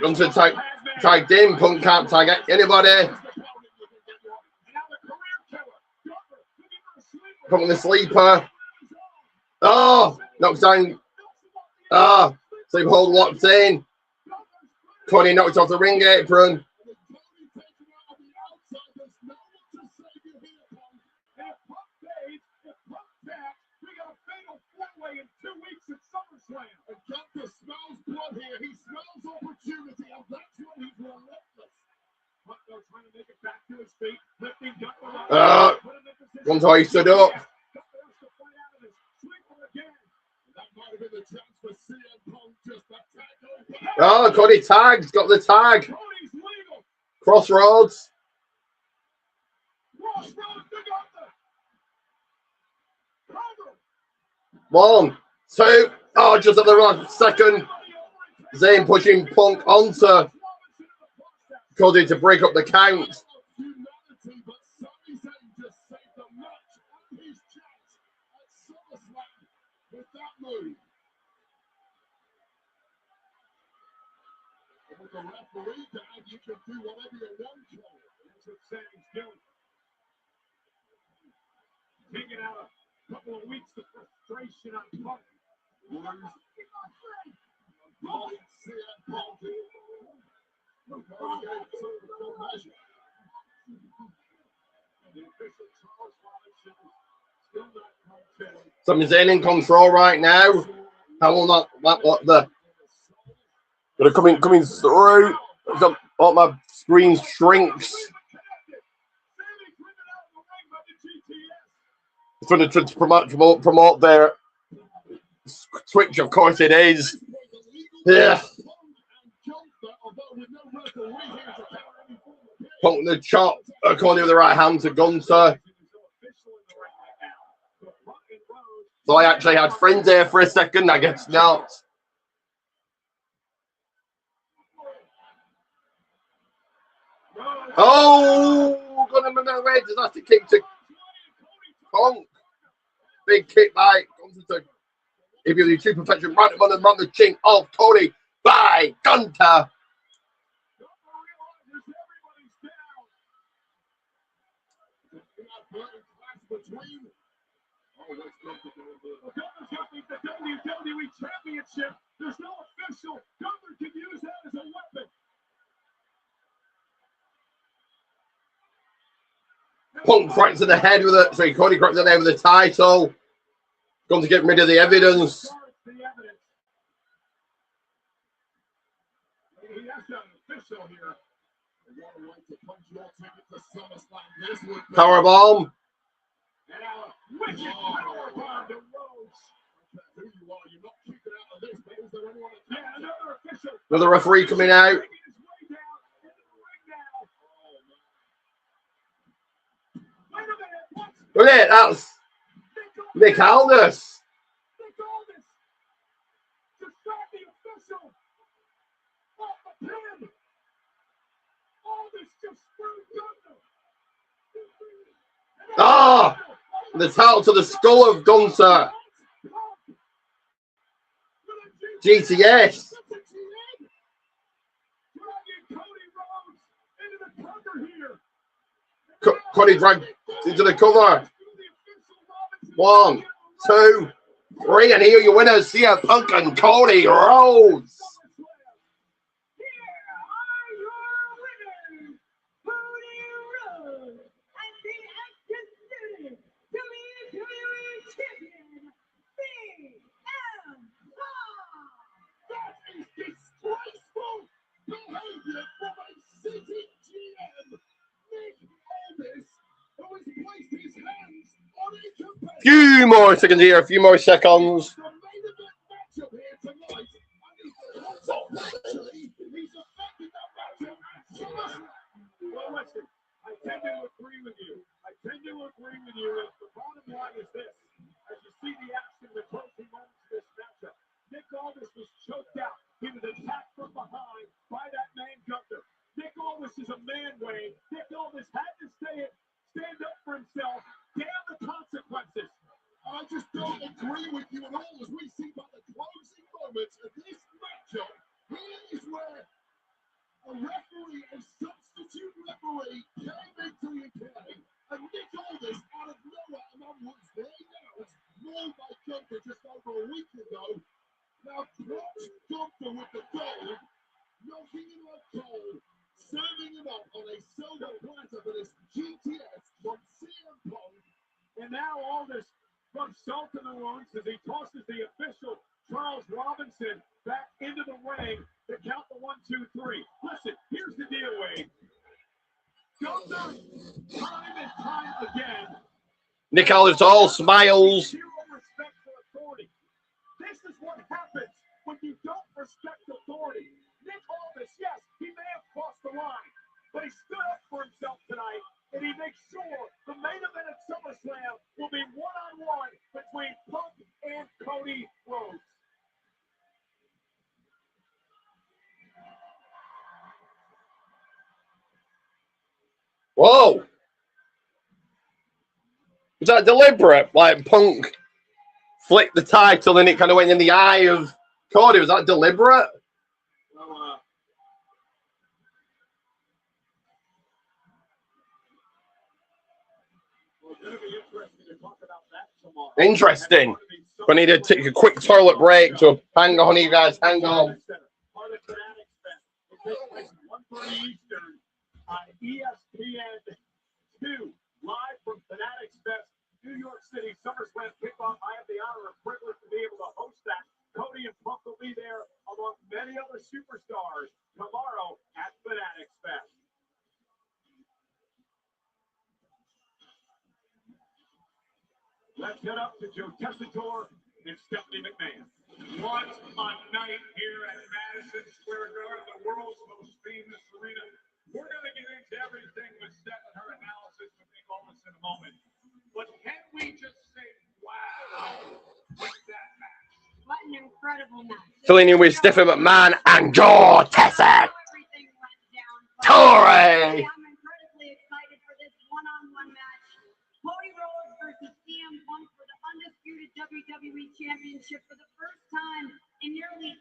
Gunther tagged in. Punk can't tag anybody. Punk the sleeper. Oh, knocks down. Sleep hold locked in. Cody knocked off the ring apron. In 2 weeks at SummerSlam. And Gunther smells blood here. He smells opportunity, and that's when he's relentless. Punk though trying to make it back to his feet, lifting Gunther up. Gunther, he stood up. Gunther has to fight out of this. Sleep him again. That might have been the chance for CM Punk just to tag over. Cody tags, got the tag. Cody's legal. Crossroads. Crossroads to Gunther. Cover. 1, 2. Just at the right second. Zayn pushing Punk onto Cody to break up the count. But Sami Zayn just saved a match and his chance at SummerSlam with that move. And with the referee tag, you can do whatever you want, Cole. That's what Sami's doing. Taking out a couple of weeks of frustration on Punk. Something's in control right now. How will not what the gonna coming through. Oh, my screen shrinks. Trying to promote their Twitch, of course it is. Yeah. Putting the chop according with the right hand to Gunter. So I actually had friends there for a second, I guess not. Oh, got him in the red. That's the kick to Punk. Big kick by Gunter. If you're the true perfection, right on the chin of Cody by Gunter. The WWE Championship. There's no official. Gunter can use that as a weapon. Punk cracks in the head with it. Sorry, Cody cracks in the head with the title. Going to get rid of the evidence. Powerbomb. Another referee coming out. Look at it, that's Nick Aldis. Ah, the title to the skull of Gunter. GTS. Cody dragged into the cover. 1, 2, 3, and here are your winners, CM Punk and Cody Rhodes. Few more seconds here, a few more seconds. I tend to agree with you. The bottom line is this. As you see the action, the closing moments of this matchup, Nick Aldis was choked out. He was attacked from behind by that man Gunter. Nick Aldis is a man, Wayne. Nick Aldis had to stand up for himself. Damn the consequences. I just don't agree with you at all, as we see by the closing moments of this matchup. Here is where a referee, a substitute referee, came into the academy, and Nick Aldis, out of nowhere, and was there now, known by Gunter just over a week ago, now drops Gunter with the gold, knocking him out cold, serving him up on a silver platter for this GTS from CM Punk. And now Aldis rubs salt in the wounds as he tosses the official Charles Robinson back into the ring to count the 1, 2, 3. Listen, here's the deal, Wade. Gunter, time and time again. Nick Aldis all smiles. Zero respect for authority. This is what happens when you don't respect authority. Nick Aldis, yes, he may have crossed the line, but he stood up for himself tonight, and he makes sure the main event at SummerSlam will be one-on-one between Punk and Cody Rhodes. Whoa! Was that deliberate? Like Punk flicked the title and it kind of went in the eye of Cody. Was that deliberate? Interesting. I need to take a quick toilet break, so hang on, you guys, hang on. On ESPN2, live New York City SummerSlam kickoff. I have the honor and privilege to be able to host that. Cody and Punk will be there along many other superstars tomorrow at Fanatics Fest. Let's head up to Joe Tessitore and Stephanie McMahon. What a night here at Madison Square Garden, the world's most famous arena. We're going to get into everything with Steph and her analysis with Nick Aldis in a moment. But can we just say, wow, with that match? What an incredible match. Filling in with Stephanie McMahon and Joe Tessitore. Everything went down. I'm incredibly excited for this one-on-one match. Cody Rhodes versus CM Punk for the undisputed WWE Championship for the first time in nearly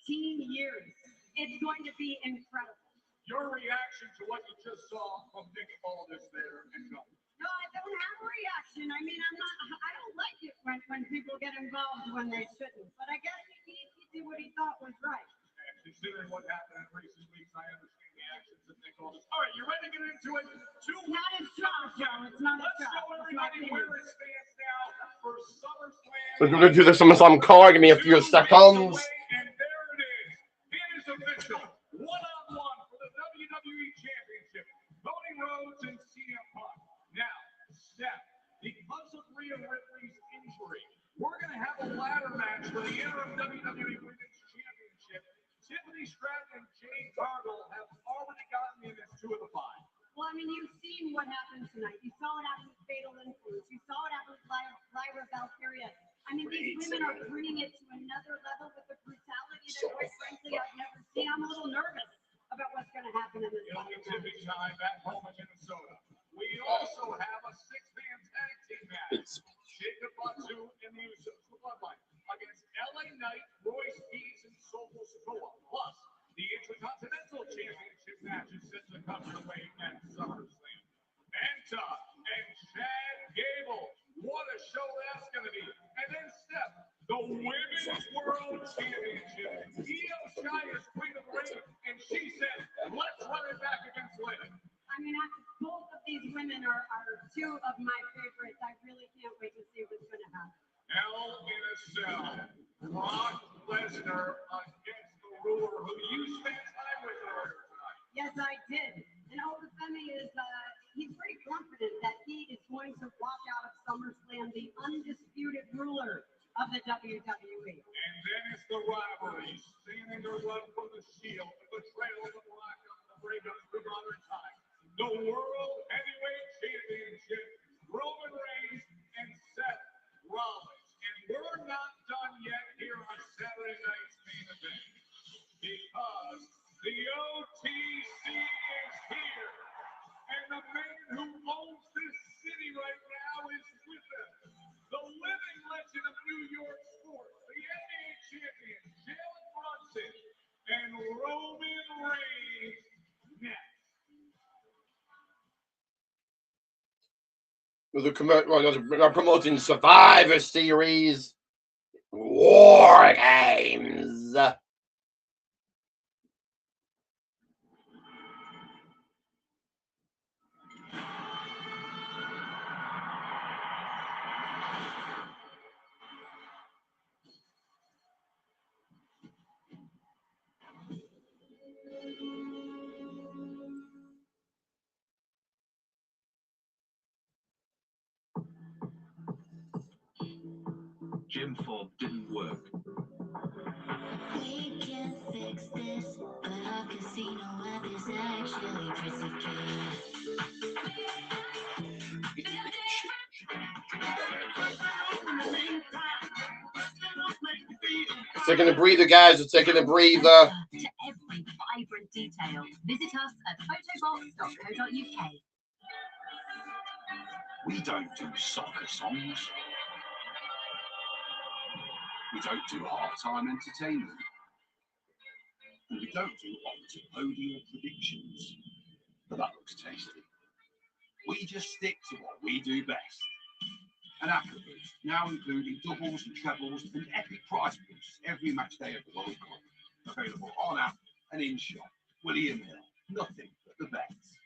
18 years. It's going to be incredible. Your reaction to what you just saw from Nick Aldis there and go. No, I don't have a reaction. I mean, I don't like it when people get involved when they shouldn't. But I guess he did what he thought was right. And considering what happened in recent weeks, I understand the actions of Nick Aldis. All right, you ready to get into it? Not a shot, Joe. It's not a Let's shot. show everybody where it stands now for SummerSlam. We're going to do the SummerSlam card. Give me a few seconds. And there it is. It is official. One-on-one for the WWE Championship. Cody Rhodes and CM Punk. Now, Steph, because of Rhea Ripley's injury, we're going to have a ladder match for the interim WWE Women's Championship. Tiffany Stratton and Jade Cargill have already gotten in as 2 of the 5. Well, I mean, you've seen what happened tonight. You saw what happened with Fatal Influence. You saw what happened with Lyra Valkyria. I mean, these women are bringing it to another level with the brutality that, quite frankly, I've never seen. I'm a little nervous about what's going to happen in this It'll be match. tipping time back home in Minnesota. We also have a 6-man tag team match. Jacob Fatu and the Usos, the Bloodline, against LA Knight, Royce Keys, and Solo Sikoa. Plus, the Intercontinental Championship match is set to come your way at SummerSlam. Enta and Chad Gable. What a show that's going to be. And then Steph, the Women's World Championship. Io Sky is queen of the ring, and she said, let's run it back against Lynn. I mean, both of these women are 2 of my favorites. I really can't wait to see what's going to happen. Hell in a Cell. Brock Lesnar against the ruler who you spent time with earlier tonight. Yes, I did. And Obafemi is, he's pretty confident that he is going to walk out of SummerSlam the undisputed ruler of the WWE. And then it's the rivalry. Standing their run for the Shield, the betrayal of the Black on the breakup through modern time. The World Heavyweight Championship, Roman Reigns and Seth Rollins. And we're not done yet here on Saturday night's main event. Because the OTC is here. And the man who owns this city right now is with us. The living legend of New York sports, the NBA champion, Jaylen Brunson, and Roman Reigns next. They're promoting Survivor Series War Games. Jim Fob didn't work. We can fix this, but our casino app is actually pretty Taking a breather, guys. We're taking a breather. To every vibrant detail, visit us at photobox.co.uk. We don't do soccer songs. We don't do halftime entertainment. And we don't do octopodial predictions. But that looks tasty. We just stick to what we do best. And accolades, now including doubles and trebles and epic prize boosts every match day of the World Cup. Available on app and in shop. William Hill, nothing but the best.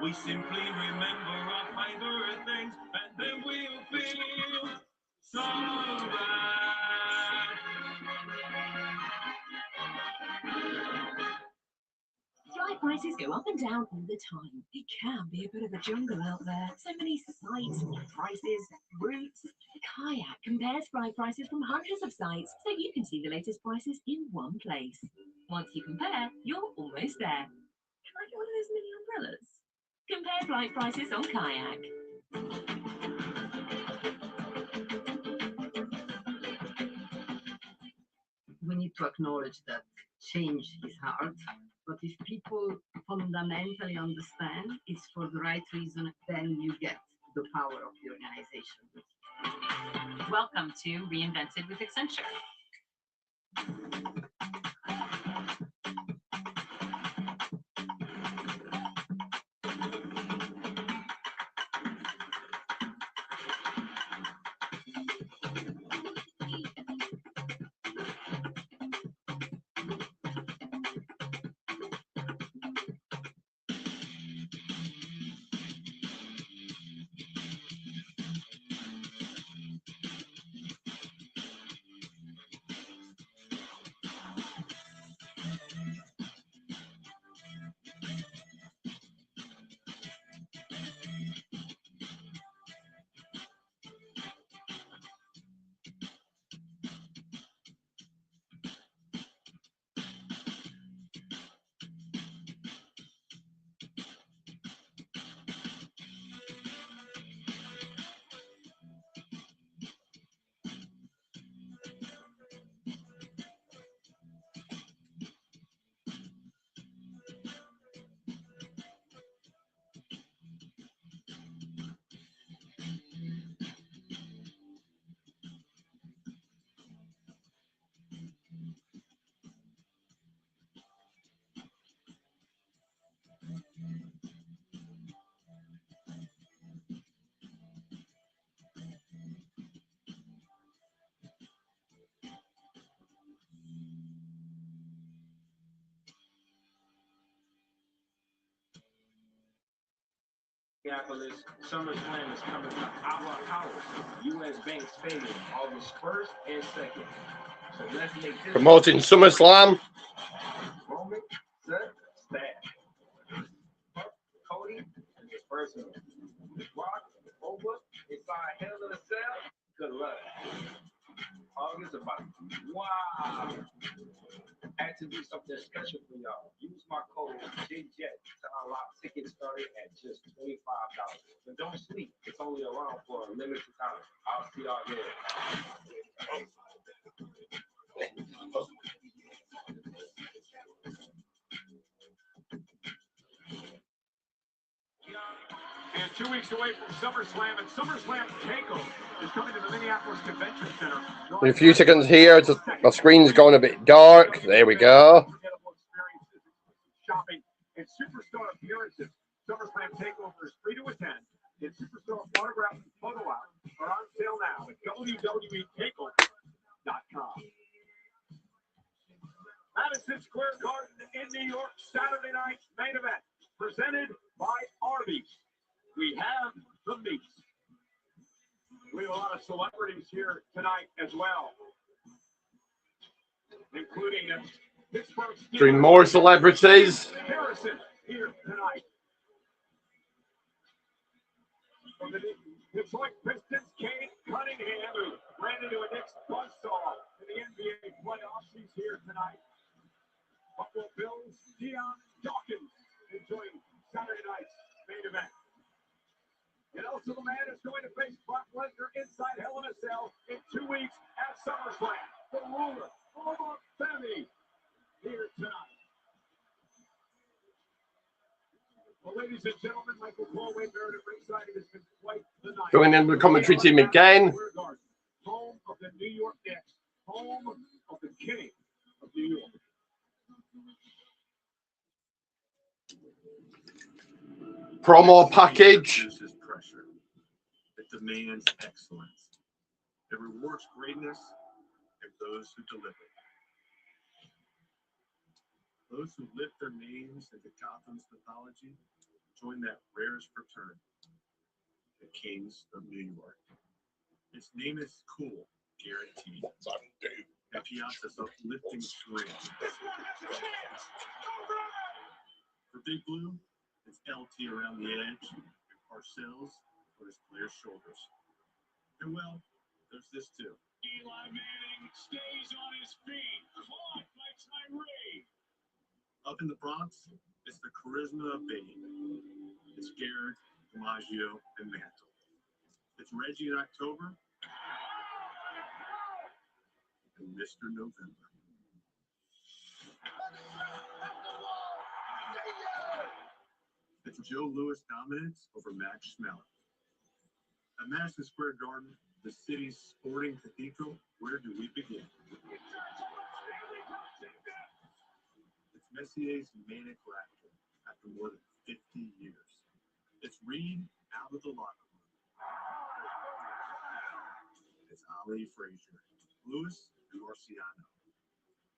We simply remember our favorite things, and then we'll feel so right. Flight prices go up and down all the time. It can be a bit of a jungle out there. So many sites, prices, routes. Kayak compares flight prices from hundreds of sites, so you can see the latest prices in one place. Once you compare, you're almost there. Can I get one of those mini umbrellas? Compare flight prices on Kayak. We need to acknowledge that change is hard, but if people fundamentally understand it's for the right reason, then you get the power of the organization. Welcome to Reinvented with Accenture. Minneapolis SummerSlam is coming to our house, U.S. Bank Stadium, August 1st and 2nd. So let's make this Promoting SummerSlam. Roman, set, stat. Cody, and his personal. Rock, over, inside Hell in a Cell, good luck. August about, wow. I had to do something special for y'all. Use my code JJET to unlock tickets starting at just $25. But don't sleep. It's only around for a limited time. I'll see y'all there. And 2 weeks away from SummerSlam, and SummerSlam Takeover is coming to the Minneapolis Convention Center. In a few seconds here, just my screen's going a bit dark. There we go. Shopping and superstar appearances. SummerSlam Takeover is free to attend. And superstar autographs and photo ops are on sale now at WWETakeover.com. Madison Square Garden in New York, Saturday night main event, presented by Arby's. We have the meat. We have a lot of celebrities here tonight as well, including Pittsburgh. Three more celebrities. Harrison here tonight. From the Detroit Pistons, Kate Cunningham, who ran into a Knicks buzzsaw in the NBA playoffs. She's here tonight. Buffalo Bills, Deion Dawkins enjoying Saturday night's main event. And also the man is going to face Brock Lesnar inside Hell in a Cell in 2 weeks at SummerSlam. The ruler, Omar Femi, here tonight. Well, ladies and gentlemen, Michael Cole, Wade Barrett at ringside. It has been quite the night. Going in the commentary team again. Home of the New York Knicks. Home of the king of New York. Promo package. Pressure. It demands excellence. It rewards greatness and those who deliver. Those who lift their names into Gotham's mythology join that rarest fraternity, the Kings of New York. Its name is cool, guaranteed. And Piazza's uplifting swing. For Big Blue, it's LT around the edge, and Parcells on his players' shoulders. And well, there's this too. Eli Manning stays on his feet, caught by Tyree. Up in the Bronx, it's the charisma of Bane. It's Garrett, DiMaggio, and Mantle. It's Reggie in October, and Mr. November. It's Joe Louis dominance over Max Schmeling. At Madison Square Garden, the city's sporting cathedral, where do we begin? It's Messier's manic laughter after more than 50 years. It's Reed out of the locker room. It's Ali Frazier, Lewis, and Marciano.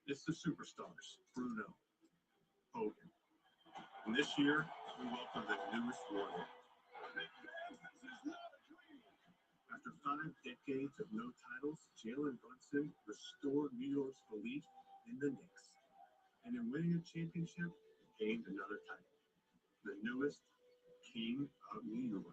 It's the superstars, Bruno, Hogan. And this year, we welcome the newest warrior. After 5 decades of no titles, Jaylen Brunson restored New York's belief in the Knicks. And in winning a championship, gained another title. The newest King of New York.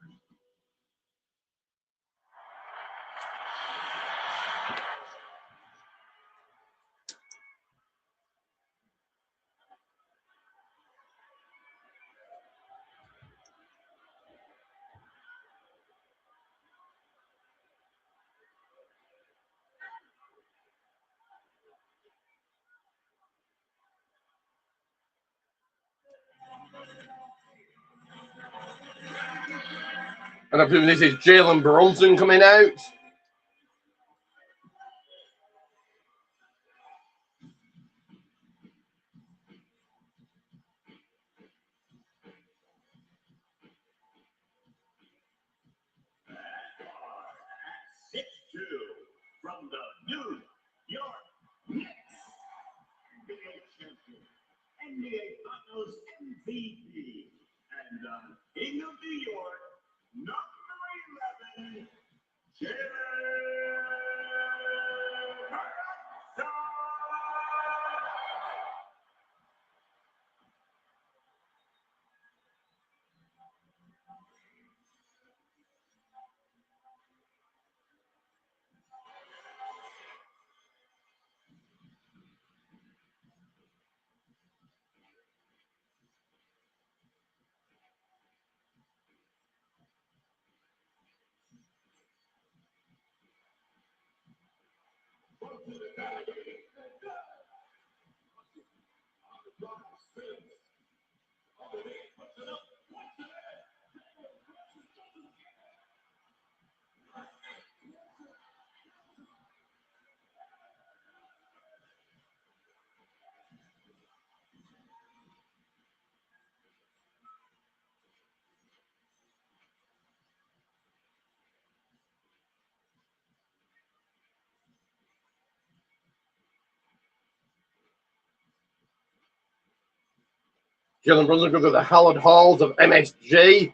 And I presume this is Jaylen Brunson coming out. From the New York Knicks, NBA champion, NBA Finals MVP, and King of New York, number 11, Jaylen Brunson. Jaylen Brunson goes to the hallowed halls of MSG.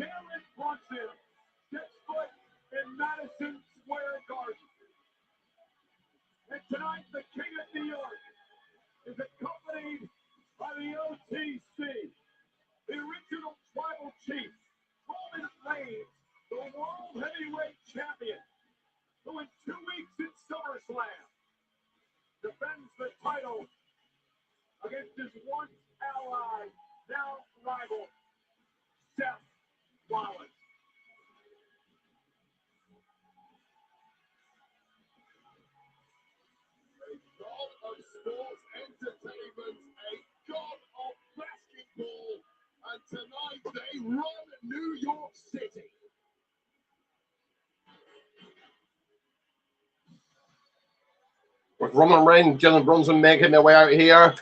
Jaylen Brunson steps foot in Madison Square Garden. And tonight, the King of New York is accompanied by the OTC, the original tribal chief, Roman Reigns, the World Heavyweight Champion, who in 2 weeks in SummerSlam defends the title against his once ally, now rival, Seth Rollins. A god of sports entertainment, a god of basketball, and tonight they run New York City. With Roman Reigns, Jaylen Brunson making their way out here.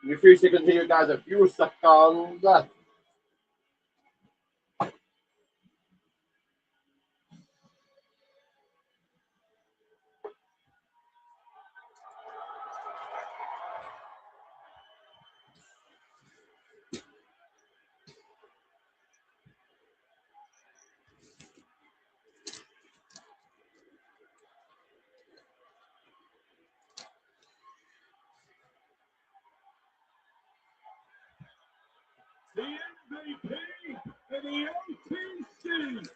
In a few seconds here, guys, a few seconds. The MVP and the OTC.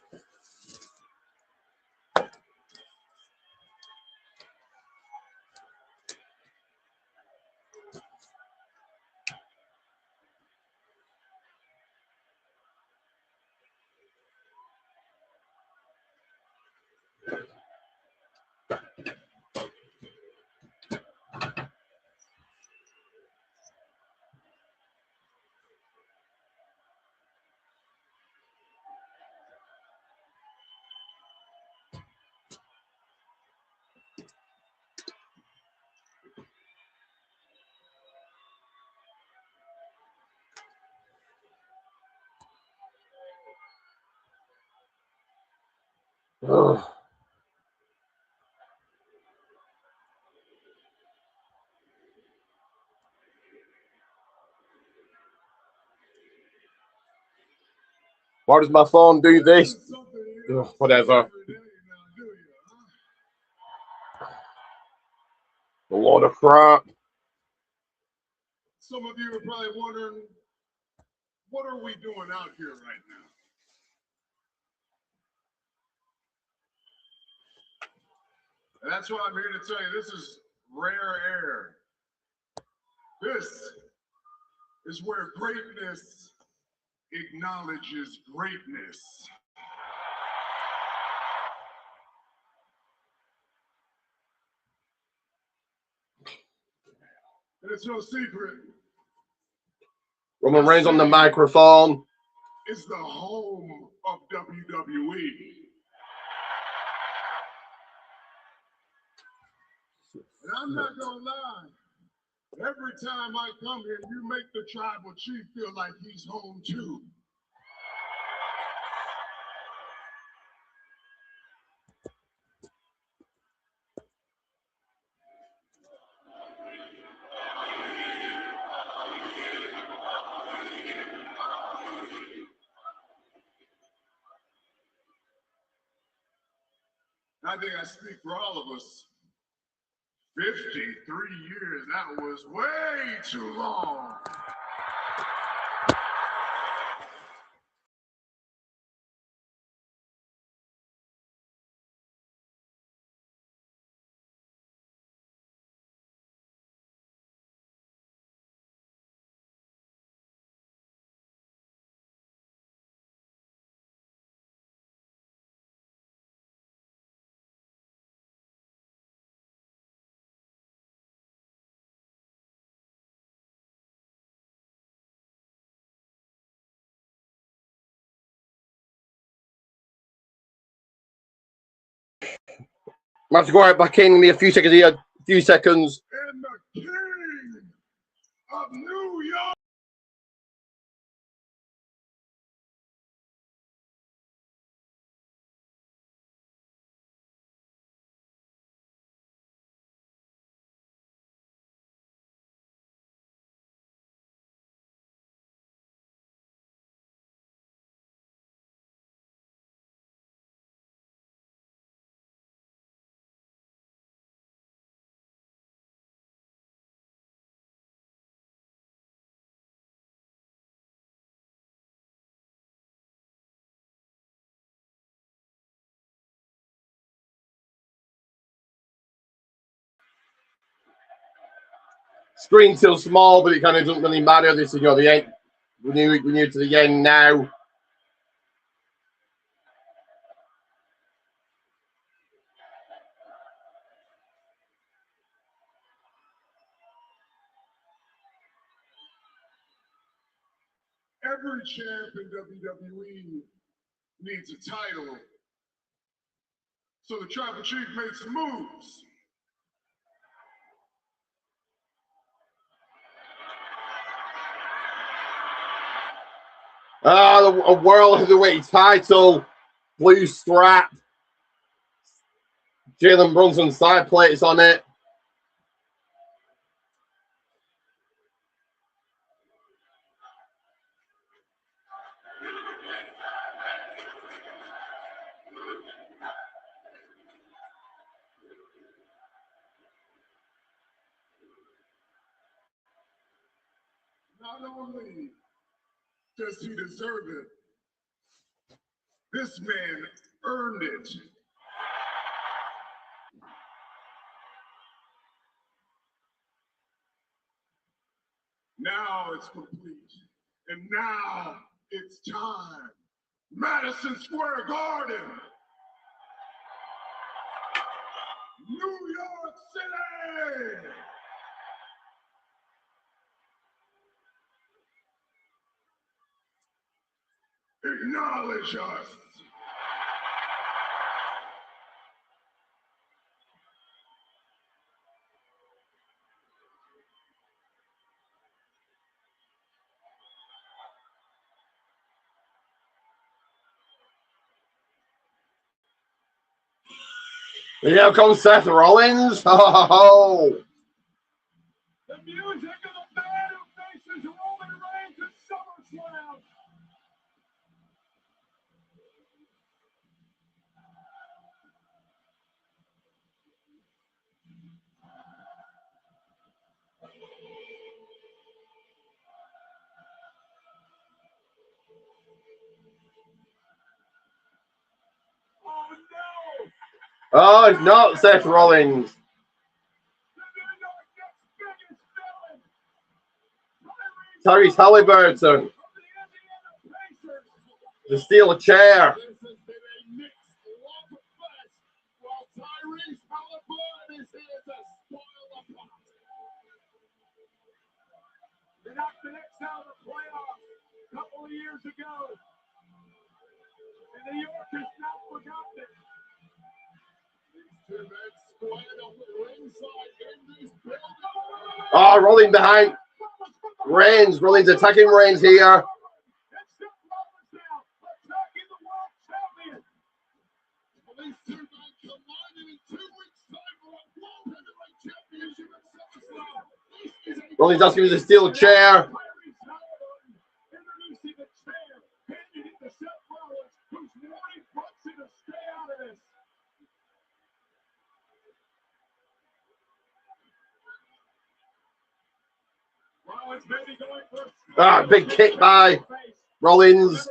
Ugh. Why does my phone do this? Ugh, whatever. A lot of crap. Some of you are probably wondering, what are we doing out here right now? And that's why I'm here to tell you, this is rare air. This is where greatness acknowledges greatness. And it's no secret. Roman Reigns on the microphone. It's the home of WWE. And I'm not gonna lie, every time I come here, you make the tribal chief feel like he's home too. I think I speak for all of us. 53 years, that was way too long. I have to go right back in me a few seconds here. A few seconds. And the king of New York. Screen's still small, but it kind of doesn't really matter. This is, the end. We're new to the end now. Every champ in WWE needs a title. So the tribal chief made some moves. A world heavyweight title, blue strap. Jaylen Brunson side plates on it. Not only does he deserve it, this man earned it. Now it's complete. And now it's time. Madison Square Garden. New York City. Acknowledge us. Here comes Seth Rollins. Oh. The music of the man who faces Roman Reigns at SummerSlam. Oh, it's not Seth Rollins. Tyrese Halliburton. The steel chair. They knocked the Knicks out of the playoffs a couple of years ago. And New York has not forgotten it. Oh, Rollins behind. Reigns. Rollins attacking Reigns here. Rollins asking for the steel chair. maybe going for a Big kick by Rollins.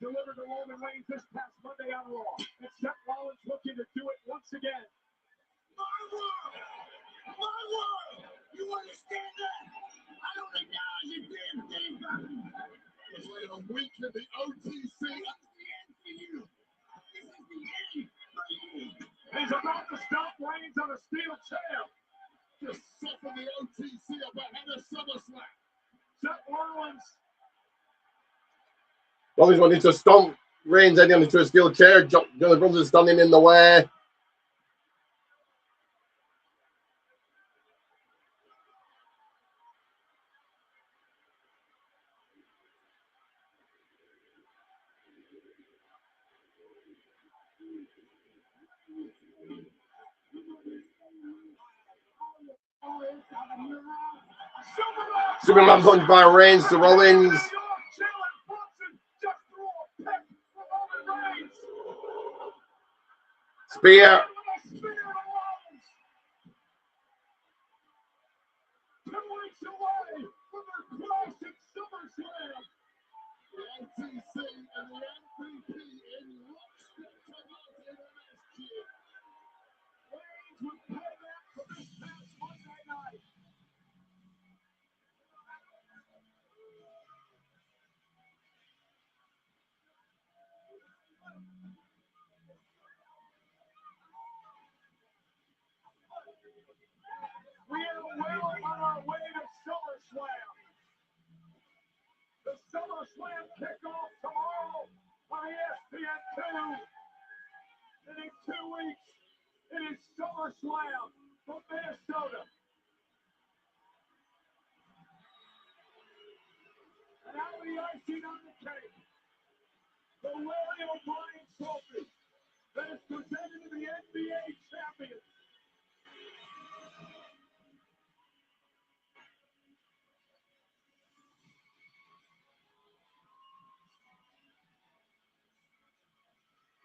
delivered to Roman Reigns this past Monday on Raw. And Seth Rollins looking to do it once again. My world! My world! You understand that? I don't acknowledge a damn thing, Bobby. It's like a week in the OTC. That's the end for you. This is the end for you. He's about to stop Reigns on a steel chair. Just suffer the OTC up ahead of SummerSlam. Seth Rollins. Rollins wanted to stomp Reigns heading into a steel chair. Jaylen Brunson standing in the way. Superman punch by Reigns to Rollins. Jaylen Brunson just threw a pick for Roman Reigns. Spear. Spear to Rollins. 2 weeks away from their classic SummerSlam. The OTC and the MVP in lockstep come out in the last year. Reigns would pay that for this past Monday night. We are well on our way to SummerSlam. The SummerSlam kickoff tomorrow on ESPN2. And in 2 weeks, it is SummerSlam from Minnesota. And now the icing on the cake, the Larry O'Brien Trophy that is presented to the NBA champions.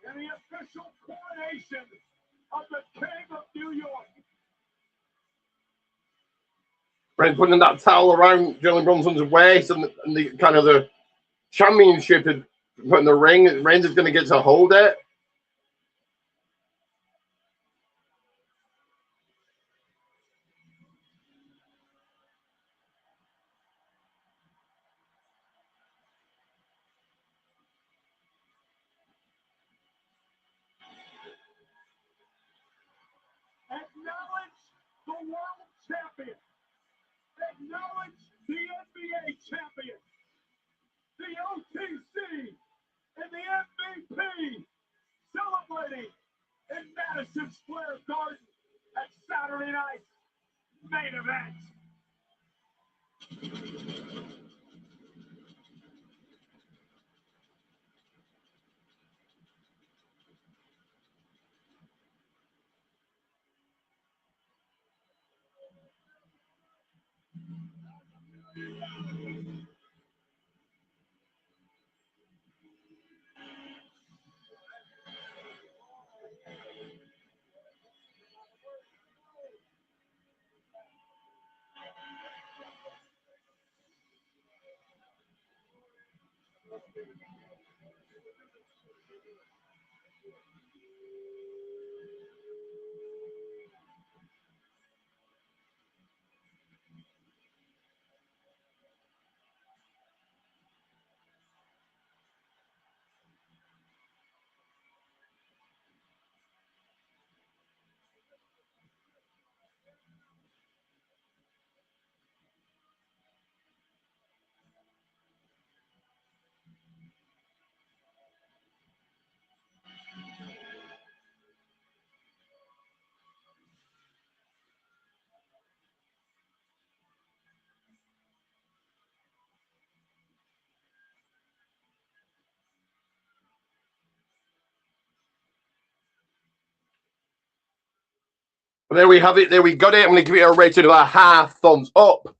And the official coronation of the King of New York. Reigns putting that towel around Jaylen Brunson's waist and the kind of the championship is put in the ring. Reigns is going to get to hold it. Acknowledge the world champion. Acknowledge the NBA champion. The OTC and the MVP celebrating in Madison Square Garden at Saturday night's main event. There we have it. There we got it. I'm going to give it a rating of a half thumbs up.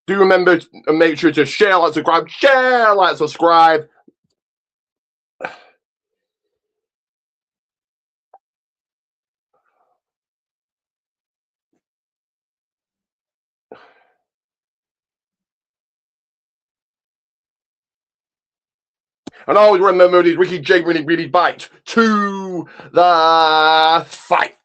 Do remember to make sure to share, like, subscribe. And always remember, these Ricky J really bite to the fight.